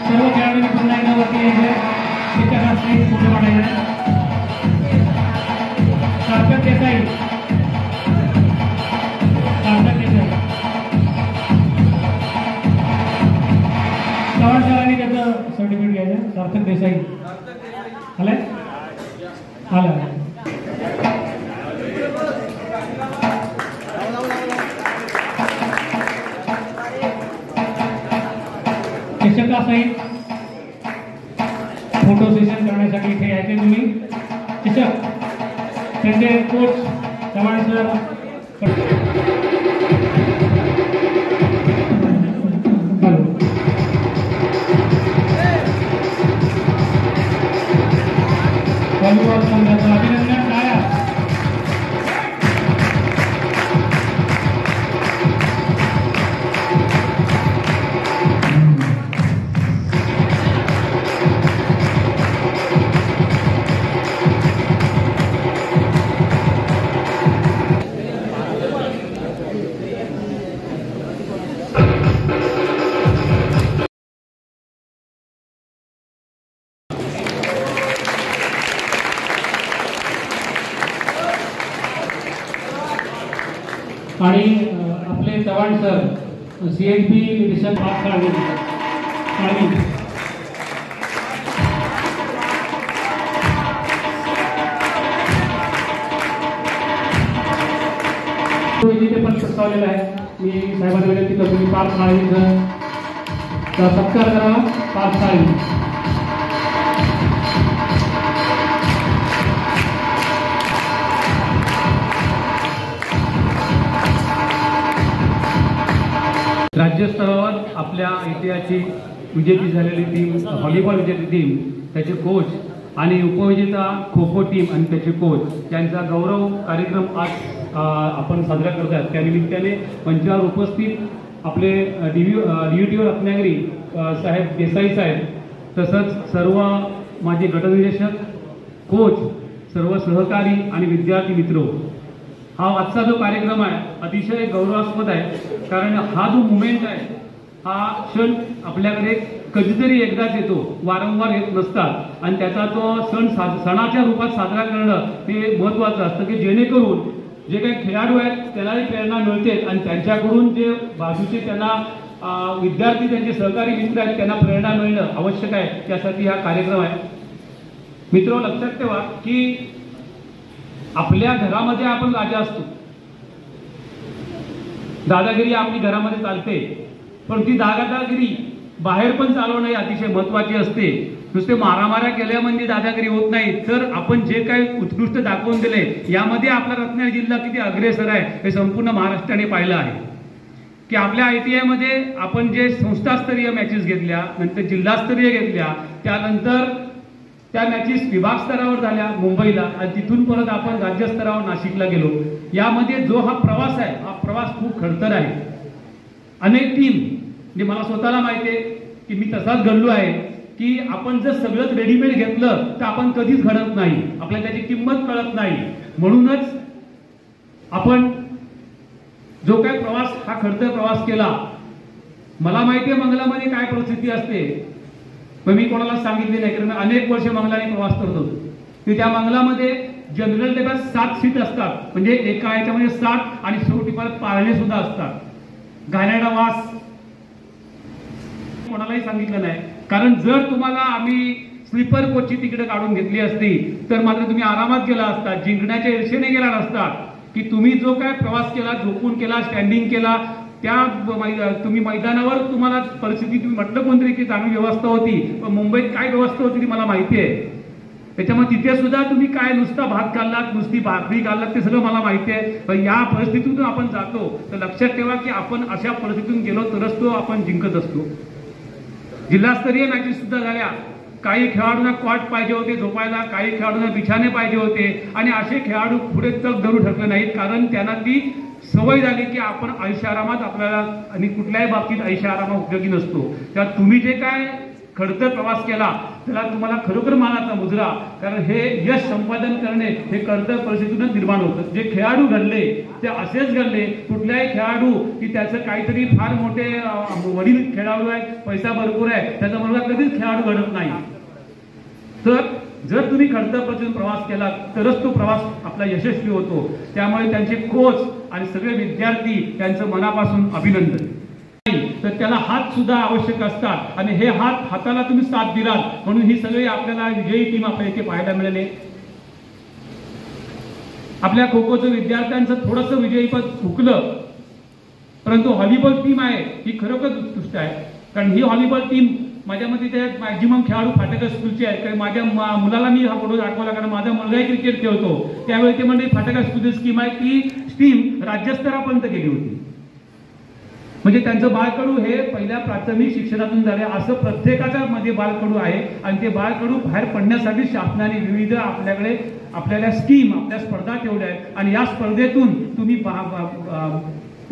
सर्व खेळाडूंनी पुन्हा एकदा वरती यायचे. तिच्या हाती फोटो काढायचे. सार्थक देसाई, सार्थक देसाई. सार्थक देसाई आलाय आला शिक्षका सहित फोटो सेशन करण्यासाठी इथे यायचे तुम्ही शिक्षक त्यांचे कोच चव्हाण सर व्हॉलीबॉल संघाचं अभिनंदन टाळ्या आणि आपले चव्हाण सर CNP निरीक्षक पास काढले आणि इथे पण प्रस्तावलेला आहे. मी साहेबांना विनंती करतो की पाच काळजीचा सत्कार करावा. पाच काळजी राज्यस्तरावर आपल्या ऐतिहासिक विजेती झालेली टीम व्हॉलीबॉल विजेती टीम त्याचे कोच आणि उपविजेता खो खो टीम आणि त्याचे कोच यांचा गौरव कार्यक्रम आज आपण साजरा करत आहोत. त्यानिमित्ताने मंचावर उपस्थित आपले DVTO रत्नागिरी साहेब देसाई साहेब तसंच सर्व माझे गटनिर्देशक कोच सर्व सहकारी आणि विद्यार्थी मित्र हा आजचा जो कार्यक्रम आहे अतिशय गौरवास्पद आहे. कारण हा जो मुमेंट आहे हा क्षण आपल्याकडे कधीतरी एकदाच येतो, वारंवार येत नसतात आणि त्याचा तो सणाच्या रूपात साजरा करणं हे महत्त्वाचं असतं की जेणेकरून जे काही खेळाडू आहेत त्यालाही प्रेरणा मिळते आणि त्यांच्याकडून जे बाजूचे त्यांना विद्यार्थी त्यांचे सहकारी मित्र आहेत त्यांना प्रेरणा मिळणं आवश्यक आहे. त्यासाठी हा कार्यक्रम आहे. मित्र लक्षात ठेवा की आपल्या घरामध्ये आपण राजा असतो. दादागिरी आपली घरामध्ये चालते पण ती दादागिरी बाहेर पण चालवणं ही अतिशय महत्त्वाची असते. नुसते मारामाऱ्या केल्या म्हणजे दादागिरी होत नाही. तर आपण जे काही उत्कृष्ट दाखवून दिले यामध्ये आपला रत्नागिरी जिल्हा किती अग्रेसर आहे हे संपूर्ण महाराष्ट्राने पाहिलं आहे. की आपल्या ITI मध्ये आपण जे संस्थास्तरीय मॅचेस घेतल्या नंतर जिल्हास्तरीय घेतल्या त्यानंतर त्या मॅचेस विभाग स्तरावर झाल्या मुंबईला आणि तिथून परत आपण राज्यस्तरावर नाशिकला गेलो. यामध्ये जो हा प्रवास आहे हा प्रवास खूप खडतर आहे. अनेक टीम म्हणजे मला स्वतःला माहिती आहे की मी तसाच घडलो आहे की आपण जर सगळंच रेडीमेड घेतलं तर आपण कधीच घडत नाही, आपल्याला त्याची किंमत कळत नाही. म्हणूनच आपण जो काय प्रवास हा खडतर प्रवास केला. मला माहिती आहे मंगलामध्ये काय परिस्थिती असते पण मी कोणाला सांगितले नाही कारण अनेक वर्ष मंगलाने प्रवास करत होतो. की त्या मंगलामध्ये जनरल डब्यात 7 सीट असतात म्हणजे एका याच्यामध्ये 7 आणि शेवटी परत पाळणे सुद्धा असतात. घाणेरडा वास कोणालाही सांगितलं नाही कारण जर तुम्हाला आम्ही स्लीपर कोचची तिकीट काढून घेतली असती तर मात्र तुम्ही आरामात गेला असता, जिंकण्याच्या ईर्षेने गेला नसता. की तुम्ही जो काय प्रवास केला झोपून केला स्टँडिंग केला त्या तुम्ही मैदानावर तुम्हाला परिस्थिती तुम्ही म्हटलं कोणतरी की चांगली व्यवस्था होती पण मुंबईत काय व्यवस्था होती ती मला माहिती आहे. त्याच्यामुळे तिथे सुद्धा तुम्ही काय नुसता भात खाल्लात नुसती भाकरी खाल्लात ते सगळं मला माहिती आहे. पण या परिस्थितीतून आपण जातो तर लक्षात ठेवा की आपण अशा परिस्थितीतून गेलो तरच तो आपण जिंकत असतो. जिल्हास्तरीय मॅचेस सुद्धा झाल्या. काही खेळाडूंना कॉट पाहिजे होते झोपायला, काही खेळाडूंना बिछाने पाहिजे होते आणि असे खेळाडू पुढे तग धरू शकले नाहीत कारण त्यांना ती सवय झाली की आपण ऐशारामात आपल्याला आणि कुठल्याही बाबतीत ऐशारामा उपयोगी नसतो. तेव्हा तुम्ही जे काय खडतर प्रवास केला त्याला तुम्हाला खरोखर मानाचा मुजरा. कारण हे यश संपादन करणे हे खडतर परिस्थितीतूनच निर्माण होतं. जे खेळाडू घडले ते असेच घडले. कुठल्याही खेळाडू की त्याचं काहीतरी फार मोठे वडील खेळाडू आहेत, पैसा भरपूर आहे, त्याचा मुलगा कधीच खेळाडू घडत नाही. तर जर तुम्ही खडतर परिस्थितीतून प्रवास केला तरच तो प्रवास आपला यशस्वी होतो. त्यामुळे त्यांचे कोच आणि सगळे विद्यार्थी त्यांचं मनापासून अभिनंदन. तर त्याला हात सुद्धा आवश्यक असतात आणि हे हाताला तुम्ही साथ दिलात म्हणून ही सगळी आपल्याला विजयी टीम आपल्या इथे पाहायला मिळाली. आपल्या खो खोचं विद्यार्थ्यांचं थोडंसं विजयीपद हुकलं, परंतु व्हॉलीबॉल टीम आहे ही खरोखर उत्कृष्ट आहे. कारण ही व्हॉलीबॉल टीम माझ्या मते त्यात मॅक्झिमम खेळाडू फाटकर स्कूलचे आहेत. कारण माझ्या मुलाला मी हा फोटो दाखवला, कारण माझा मुलगाही क्रिकेट खेळतो. त्यावेळी ते म्हणजे फाटकर स्कूलची स्कीम आहे ती टीम राज्यस्तरापर्यंत गेली होती. म्हणजे त्यांचं बाळकडू हे पहिल्या प्राथमिक शिक्षणातून झाले. असं प्रत्येकाच्या मध्ये बाळकडू आहे आणि ते बाळकडू बाहेर पडण्यासाठी शासनाने विविध आपल्याला स्कीम आपल्या स्पर्धा ठेवल्या आहेत आणि या स्पर्धेतून तुम्ही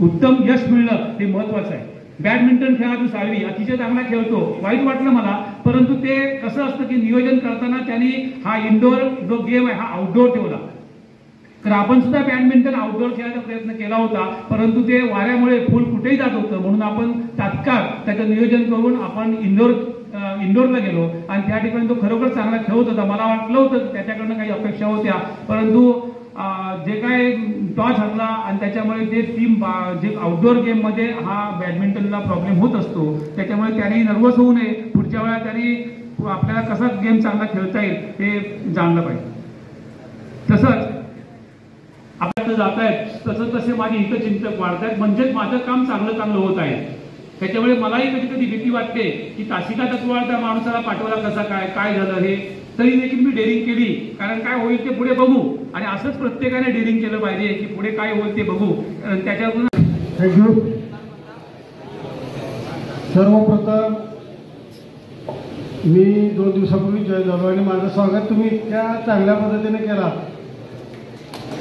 उत्तम यश मिळणं हे महत्वाचं आहे. बॅडमिंटन खेळाडू साळवी अतिशय चांगला खेळतो, वाईट वाटलं मला, परंतु ते कसं असतं की नियोजन करताना त्यांनी हा इंडोर जो गेम आहे हा आउटडोर ठेवला. तर आपण सुद्धा बॅडमिंटन आउटडोर खेळायचा प्रयत्न केला होता, परंतु ते वाऱ्यामुळे फुल कुठेही जात होतं. म्हणून आपण तात्काळ त्याचं नियोजन करून आपण इंडोरला गेलो आणि त्या ठिकाणी तो खरोखर चांगला खेळत होता. मला वाटलं होतं त्याच्याकडनं काही अपेक्षा होत्या, परंतु जे काय टॉस हरला आणि त्याच्यामुळे ते टीम जे आउटडोर गेम मध्ये हा बॅडमिंटनला प्रॉब्लेम होत असतो. त्याच्यामुळे त्यांनी नर्वस होऊ नये, पुढच्या वेळा त्यांनी आपल्याला कसा गेम चांगला खेळता येईल हे जाणलं पाहिजे. तसंच आपल्याला जात आहेत तसं तसे माझे हितचिंतक वाढत आहेत, म्हणजेच माझं काम चांगलं होत आहे. त्याच्यामुळे मलाही कधी कधी भीती वाटते की तासिका तत्वावर त्या माणसाला पाठवायला कसा काय झालं हे. तरी देखील मी डेअरिंग केली, कारण काय होईल ते पुढे बघू आणि असंच प्रत्येकाने डेअरिंग केलं पाहिजे की पुढे काय होईल ते बघू. त्याच्यातून थँक्यू. सर्वप्रथम मी 2 दिवसापूर्वी जॉईन झालो आणि माझं स्वागत तुम्ही इतक्या चांगल्या पद्धतीने केला.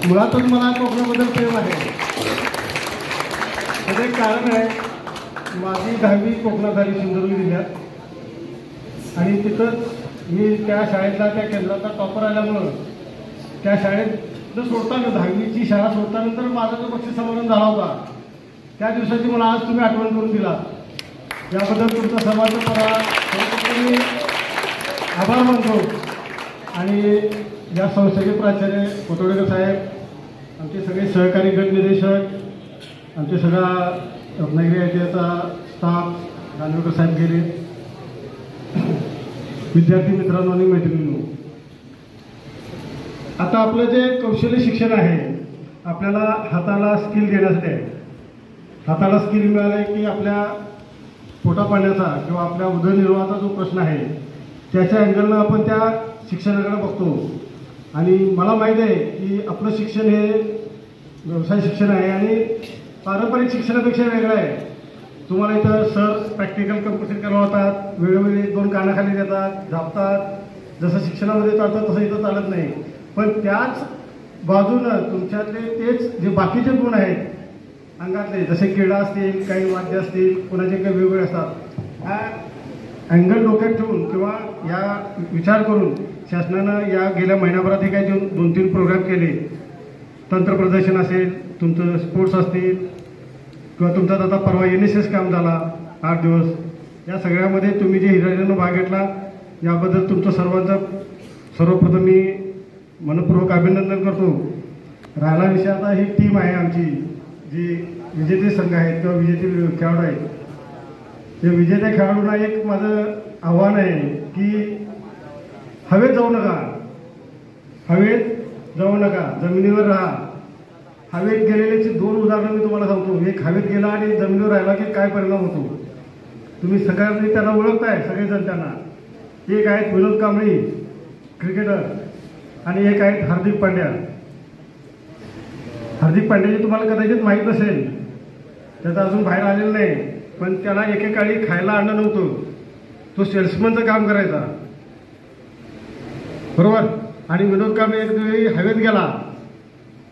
मुळातच मला कोकणाबद्दल प्रेम आहे. त्याचं एक कारण आहे, माझी 10वी कोकणात झाली सिंधुदुर्ग जिल्ह्यात आणि तिथंच मी त्या शाळेतला त्या केंद्राचा टॉपर आल्यामुळं त्या शाळेत सोडताना 10वीची शाळा सोडतानंतर माझा जो बक्षीस समारोह झाला होता त्या दिवसाची मला आज तुम्ही आठवण करून दिला. याबद्दल तुमचा सर्वांचा मी आभार मानतो. आणि या संस्थेचे प्राचार्य कोथोडेकर साहेब, आमचे सगळे सहकारी गट निदेशक, आमचे सगळा रत्नागिरी आयटीआयचा स्टाफ, गांधीकर साहेब गेले, विद्यार्थी मित्रांनो आणि मैत्रिणींनो, आता आपलं जे कौशल्य शिक्षण आहे आपल्याला हाताला स्किल देण्यासाठी आहे. हाताला स्किल मिळाले की आपल्या पोटापाण्याचा किंवा आपल्या उदरनिर्वाहाचा जो प्रश्न आहे त्याच्या अँगलनं आपण त्या शिक्षणाकडे बघतो. आणि मला माहीत आहे की आपलं शिक्षण हे व्यवसाय शिक्षण आहे आणि पारंपरिक शिक्षणापेक्षा वेगळं आहे. तुम्हाला इथं सर प्रॅक्टिकल कंपल्सरी करवतात, वेळोवेळी 2 कानाखाली देतात, झापतात. जसं शिक्षणामध्ये चालतं तसं इथं चालत नाही. पण त्याच बाजूनं तुमच्यातले तेच जे बाकीचे गुण आहेत अंगातले, जसे क्रीडा असतील, काही वाद्य असतील, कोणाचे काही वेगवेगळे असतात, हा अँगल डोक्यात ठेवून किंवा या विचार करून शासनानं या गेल्या महिन्याभरात हे काही 2-3 प्रोग्राम केले. तंत्र प्रदर्शन असेल, तुमचं स्पोर्ट्स असतील किंवा तुमचा आता परवा NSS काम झाला 8 दिवस, या सगळ्यामध्ये तुम्ही जे हिरारीनं भाग घेतला याबद्दल तुमचं सर्वांचं सर्वप्रथम मी मनपूर्वक अभिनंदन करतो. राहिला विषय आता ही टीम आहे आमची, जी विजेते संघ आहेत किंवा विजेते खेळाडू आहेत. त्या विजेत्या खेळाडूंना एक माझं आव्हान आहे की हवेत जाऊ नका, जमिनीवर राहा. हवेत गेलेल्याची 2 उदाहरणं मी तुम्हाला सांगतो. एक हवेत गेला आणि जमिनीवर राहिला की काय परिणाम होतो तुम्ही सगळ्यांनी त्यांना ओळखताय, सगळेजण त्यांना. एक आहेत विनोद कांबळी क्रिकेटर आणि एक आहेत हार्दिक पांड्या. हार्दिक पांड्याची तुम्हाला कदाचित माहीत नसेल, त्याचं अजून बाहेर आलेलं नाही, पण त्याला एकेकाळी खायला अन्न नव्हतं. तो सेल्समनचं काम करायचा, बरोबर. आणि विनोद कांबळे एक वेळी हवेत गेला,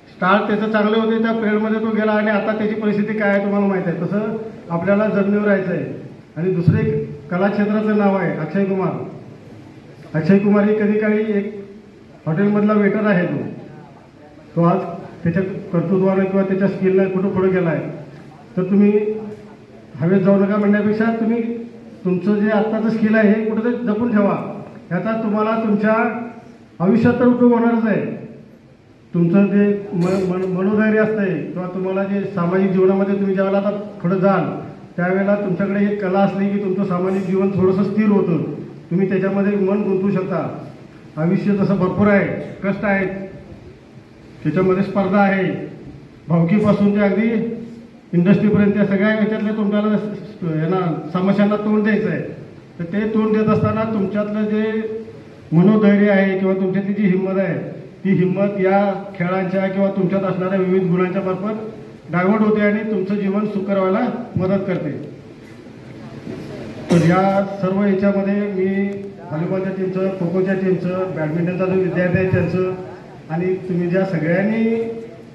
स्टार्ट त्याचं चांगले होते, त्या पिरियडमध्ये तो गेला आणि आता त्याची परिस्थिती काय आहे तुम्हाला माहीत आहे. तसं आपल्याला जमिनीवर राहायचं आहे. आणि दुसरे कलाक्षेत्राचं नाव आहे अक्षय कुमार. अक्षय कुमार ही कधी काळी एक हॉटेलमधला वेटर आहे. तो आज त्याच्या कर्तृत्वानं किंवा त्याच्या स्किलनं कुठं पुढे गेला आहे. तर तुम्ही हवेत जाऊ नका म्हणण्यापेक्षा तुम्ही तुमचं जे आत्ताचं स्किल आहे हे कुठंतरी जपून ठेवा. याचा तुम्हाला तुमच्या आयुष्यात तर उपयोग होणारच आहे. तुमचं जे मनोधैर्य असतंय किंवा तुम्हाला जे सामाजिक जीवनामध्ये तुम्ही ज्यावेळेला आता पुढे जाल त्यावेळेला तुमच्याकडे एक कला असली की तुमचं सामाजिक जीवन थोडंसं स्थिर होतं, तुम्ही त्याच्यामध्ये मन गुंतवू शकता. आयुष्य तसं भरपूर आहे, कष्ट आहेत, त्याच्यामध्ये स्पर्धा आहे, भावकीपासून ते अगदी इंडस्ट्रीपर्यंत त्या सगळ्या याच्यातल्या तुमच्याला यांना समस्यांना तोंड द्यायचं आहे. तर ते तोंड देत असताना तुमच्यातलं जे मनोधैर्य आहे किंवा तुमच्यातली जी हिंमत आहे, ती हिंमत या खेळांच्या किंवा तुमच्यात असणाऱ्या विविध गुणांच्या मार्फत डायव्हर्ट होते आणि तुमचं जीवन सुकर व्हायला मदत करते. तर या सर्व याच्यामध्ये मी व्हॉलीबॉलच्या टीमचं, खो खोच्या टीमचं, बॅडमिंटनचा जो विद्यार्थी आहे त्यांचं आणि तुम्ही ज्या सगळ्यांनी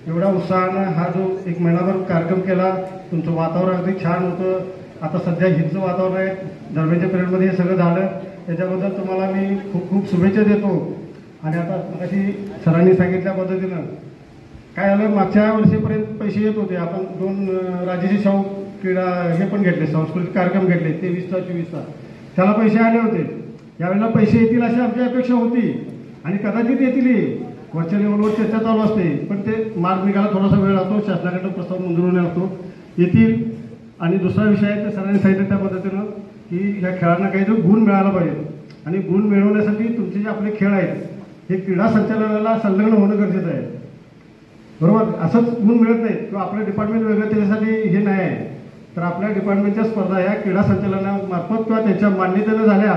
एवढा उत्साहानं हा जो एक महिनाभर कार्यक्रम केला, तुमचं वातावरण अगदी छान होतं. आता सध्या हिंचं वातावरण आहे, दरम्यानच्या पिरियडमध्ये हे सगळं झालं, त्याच्याबद्दल तुम्हाला मी खूप खूप शुभेच्छा देतो. आणि आता मगाशी सरांनी सांगितल्या पद्धतीनं काय झालं, मागच्या वर्षीपर्यंत पैसे येत होते. आपण 2 राजेश शाहू क्रीडा हे पण घेतले, सांस्कृतिक कार्यक्रम घेतले 23चा 24चा, त्याला पैसे आले होते. यावेळेला पैसे येतील अशी आमची अपेक्षा होती आणि कदाचित येतील. वरच्या लेवलवर चर्चा चालू असते, पण ते मार्ग निघायला थोडासा वेळ लागतो, शासनाकडे प्रस्ताव मंजूर होणे लागतो, येतील. आणि दुसरा विषय आहे ते सरांनी सांगितलं त्या पद्धतीनं की ह्या खेळांना काहीतरी गुण मिळाला पाहिजे आणि गुण मिळवण्यासाठी तुमचे जे आपले खेळ आहेत हे क्रीडा संचालनाला संलग्न होणं गरजेचं आहे. बरोबर, असंच गुण मिळत नाही किंवा आपलं डिपार्टमेंट वेगळं त्याच्यासाठी हे नाही आहे. तर आपल्या डिपार्टमेंटच्या स्पर्धा या क्रीडा संचालनामार्फत किंवा त्याच्या मान्यतेनं झाल्या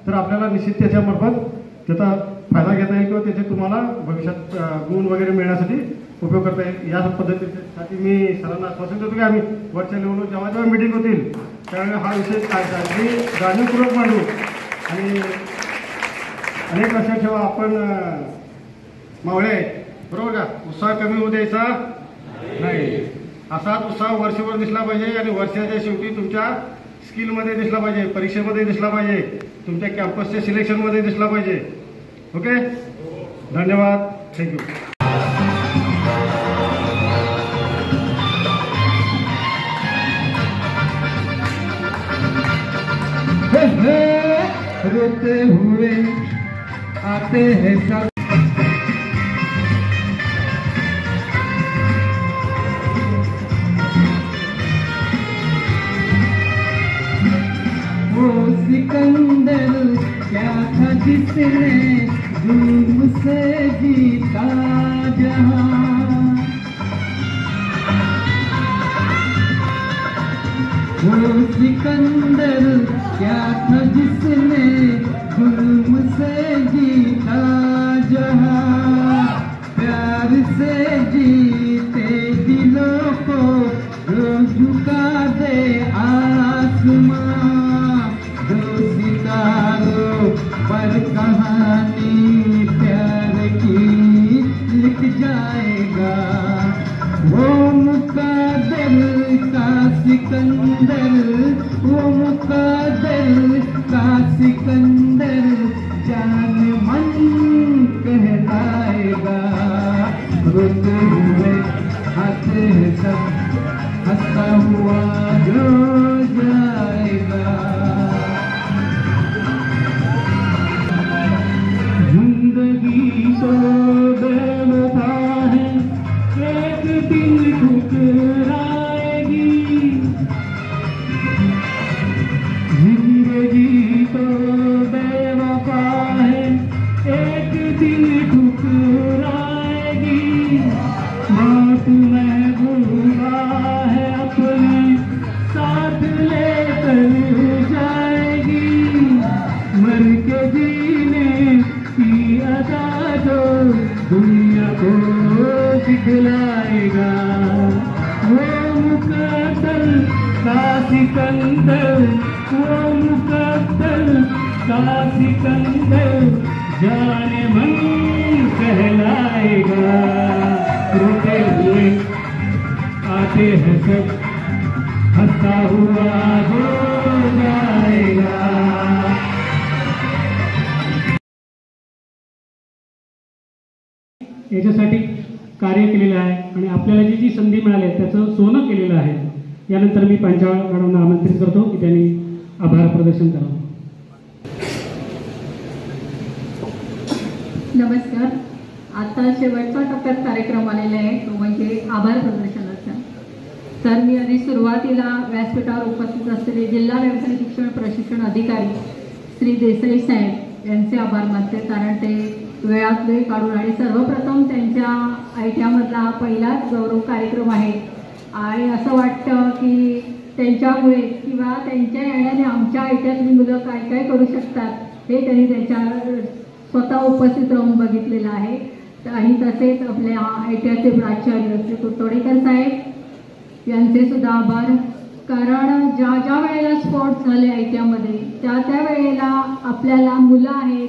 तर आपल्याला निश्चित त्याच्यामार्फत त्याचा फायदा घेता येईल किंवा त्याचे तुम्हाला भविष्यात गुण वगैरे मिळण्यासाठी उपयोग करता येईल. या पद्धतीसाठी मी सरांना आश्वासन देतो की आम्ही वरच्या लेवलवर जेव्हा जेव्हा मिटिंग होतील त्यावेळेला हा विषय अगदी जाणीवपूर्वक मांडू. आणि अनेक लक्षात ठेवा, आपण मावळे आहेत, बरोबर का, उत्साह कमी होऊ द्यायचा नाही. असाच उत्साह वर्षभर दिसला पाहिजे आणि वर्षाच्या शेवटी तुमच्या स्किलमध्ये दिसला पाहिजे, परीक्षेमध्ये दिसला पाहिजे, तुमच्या कॅम्पसच्या सिलेक्शनमध्ये दिसला पाहिजे. ओके, धन्यवाद, थँक्यू. रोते हुए आते हैं सब, वो सिकंदर क्या था जिसने जुल्म से जीता जहां, वो सिकंदर क्या था जिसने जुल्म से जीता जहां, प्यार से जीते दिलों को जो झुका दे आसमां, जो सितारों पर कहानी प्यार की लिख जाएगा, वो मुकद्दर का सिकंदर, वो मुकद्दर का सिकंदर जान मन कहलाएगा. रोते हुए आते हैं सब, हंसता हुआ जो जाएगा. जिंदगी तो बेवफा है, एक दिन ठुकराएगी. जिंदगी तो बेवफा है, एक दिन ठुकराएगी. मौत महबूबा है, अपने साथ लेकर जाएगी. मर के जीने की अदा जो दुनिया को दिखलाएगा, वो मुकद्दर का सिकंदर, वो मुकद्दर का सिकंदर जाने मन कहलाएगा. रोते हुए आते हैं सब, हंसता हुआ हो जाएगा. याच्यासाठी कार्य केलेलं आहे आणि आपल्याला जी संधी मिळाली आहे त्याचं सोनं केलेलं आहे. यानंतर मी पांचाळ मॅडमना आमंत्रित करतो की त्यांनी आभार प्रदर्शन करावं. नमस्कार. आता शेवटच्या टप्प्यात कार्यक्रम आलेला आहे, तो म्हणजे आभार प्रदर्शनाचा. तर मी आधी सुरुवातीला व्यासपीठावर उपस्थित असलेले जिल्हा व्यवसाय शिक्षण प्रशिक्षण अधिकारी श्री देसाई साहेब यांचे आभार मानते, कारण ते वेळात वेळ काढून आणि सर्वप्रथम त्यांच्या आयट्यामधला हा पहिलाच गौरव कार्यक्रम आहे आणि असं वाटतं की त्यांच्यामुळे किंवा त्यांच्या येण्याने आमच्या आयट्यातली मुलं काय काय करू शकतात हे त्यांनी त्यांच्या स्वतः उपस्थित राहून बघितलेलं आहे. आणि तसेच आपल्या आयट्याचे प्राचार्य श्री कुतोडेकर साहेब यांचे सुद्धा आभार, कारण ज्या ज्या वेळेला स्पोर्ट्स झाले आयट्यामध्ये त्या वेळेला आपल्याला मुलं आहेत,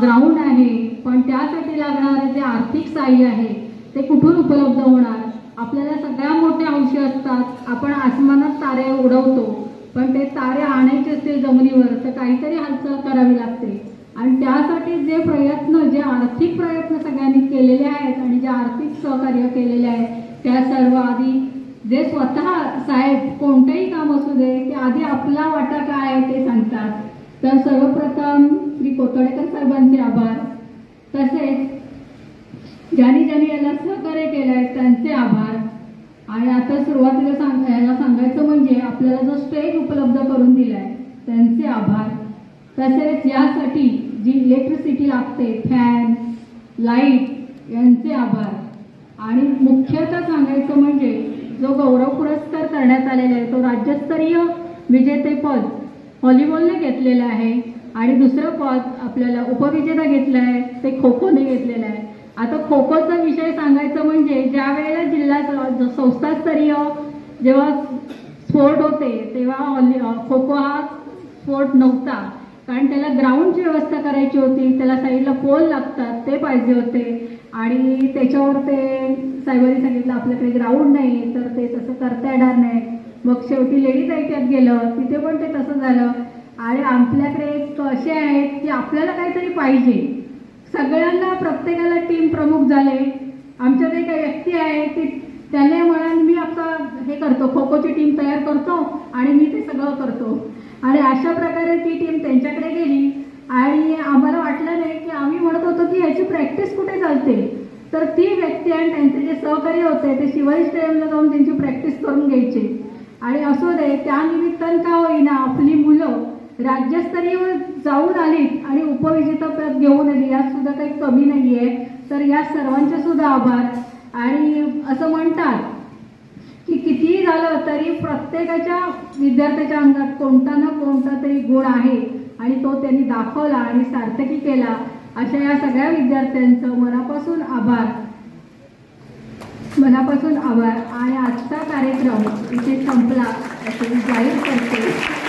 ग्राउंड आहे, पण त्यासाठी लागणारे जे आर्थिक सहाय्य आहे ते कुठून उपलब्ध होणार. आपल्याला सगळ्या मोठ्या हौशी असतात, आपण आसमानात तारे उडवतो, पण ते तारे आणायचे असतील जमिनीवर तर काहीतरी हालचाल करावी लागते. आणि त्यासाठी जे प्रयत्न, जे आर्थिक प्रयत्न सगळ्यांनी केलेले आहेत आणि जे आर्थिक सहकार्य केलेले आहे त्या सर्व आधी जे स्वतः साहेब कोणतेही काम असू दे ते आधी आपला वाटा काय आहे ते सांगतात. तर सर्वप्रथम श्री कोतोडेकर साहेबांचे आभार, तसेच ज्यांनी ज्यांनी याला सहकार्य केलं आहे त्यांचे आभार. आणि आता सुरुवातीला याला सांगायचं म्हणजे आपल्याला जो स्टेज उपलब्ध करून दिला आहे त्यांचे आभार. तसेच यासाठी जी इलेक्ट्रिसिटी लागते, फॅन, लाईट यांचे आभार. आणि मुख्यतः सांगायचं म्हणजे जो गौरव पुरस्कार करण्यात आलेला आहे तो राज्यस्तरीय विजेतेपद व्हॉलीबॉलने घेतलेलं आहे आणि दुसरं पद आपल्याला उपविजेता घेतलं आहे ते खो खोने घेतलेलं आहे. आता खो खोचा विषय सांगायचं म्हणजे ज्या वेळेला जिल्हा संस्थास्तरीय जेव्हा स्पोर्ट होते तेव्हा खो खो हा स्पोर्ट नव्हता, कारण त्याला ग्राउंडची व्यवस्था करायची होती, त्याला साईडला पोल लागतात ते पाहिजे होते आणि त्याच्यावर ते साहेबांनी सांगितलं आपल्याकडे ग्राउंड नाही तर ते तसं करता येणार नाही. मग शेवटी लेडीज आयट्यात गेलं, तिथे पण ते तसं झालं. आणि आपल्याकडे असे आहेत की आपल्याला काहीतरी पाहिजे, सगळ्यांना प्रत्येकाला टीम प्रमुख झाले. आमच्याकडे काही व्यक्ती आहे की त्याने म्हणून मी आता हे करतो, खो खोची टीम तयार करतो आणि मी ते सगळं करतो. आणि अशा प्रकारे ती टीम त्यांच्याकडे गेली आणि आम्हाला वाटलं नाही की आम्ही म्हणत होतो की ह्याची प्रॅक्टिस कुठे चालते, तर ती व्यक्ती आणि त्यांचे जे सहकारी होते ते शिवाजी स्टेडियमला जाऊन त्यांची प्रॅक्टिस करून घ्यायचे. आणि असो दे, त्यानिमित्तानं का होईना आपली मुलं राज्यस्तरीय जाऊन आलीत आणि उपविजेतापद घेऊन आली, यात सुद्धा काही कमी नाही आहे. तर या सर्वांचे सुद्धा आभार. आणि असं म्हणतात की कितीही झालं तरी प्रत्येकाच्या विद्यार्थ्याच्या अंगात कोणता ना कोणता तरी गुण आहे आणि तो त्यांनी दाखवला आणि सार्थकी केला. अशा या सगळ्या विद्यार्थ्यांचं मनापासून आभार. आणि आजचा कार्यक्रम इथे संपला असे मी जाहीर करते.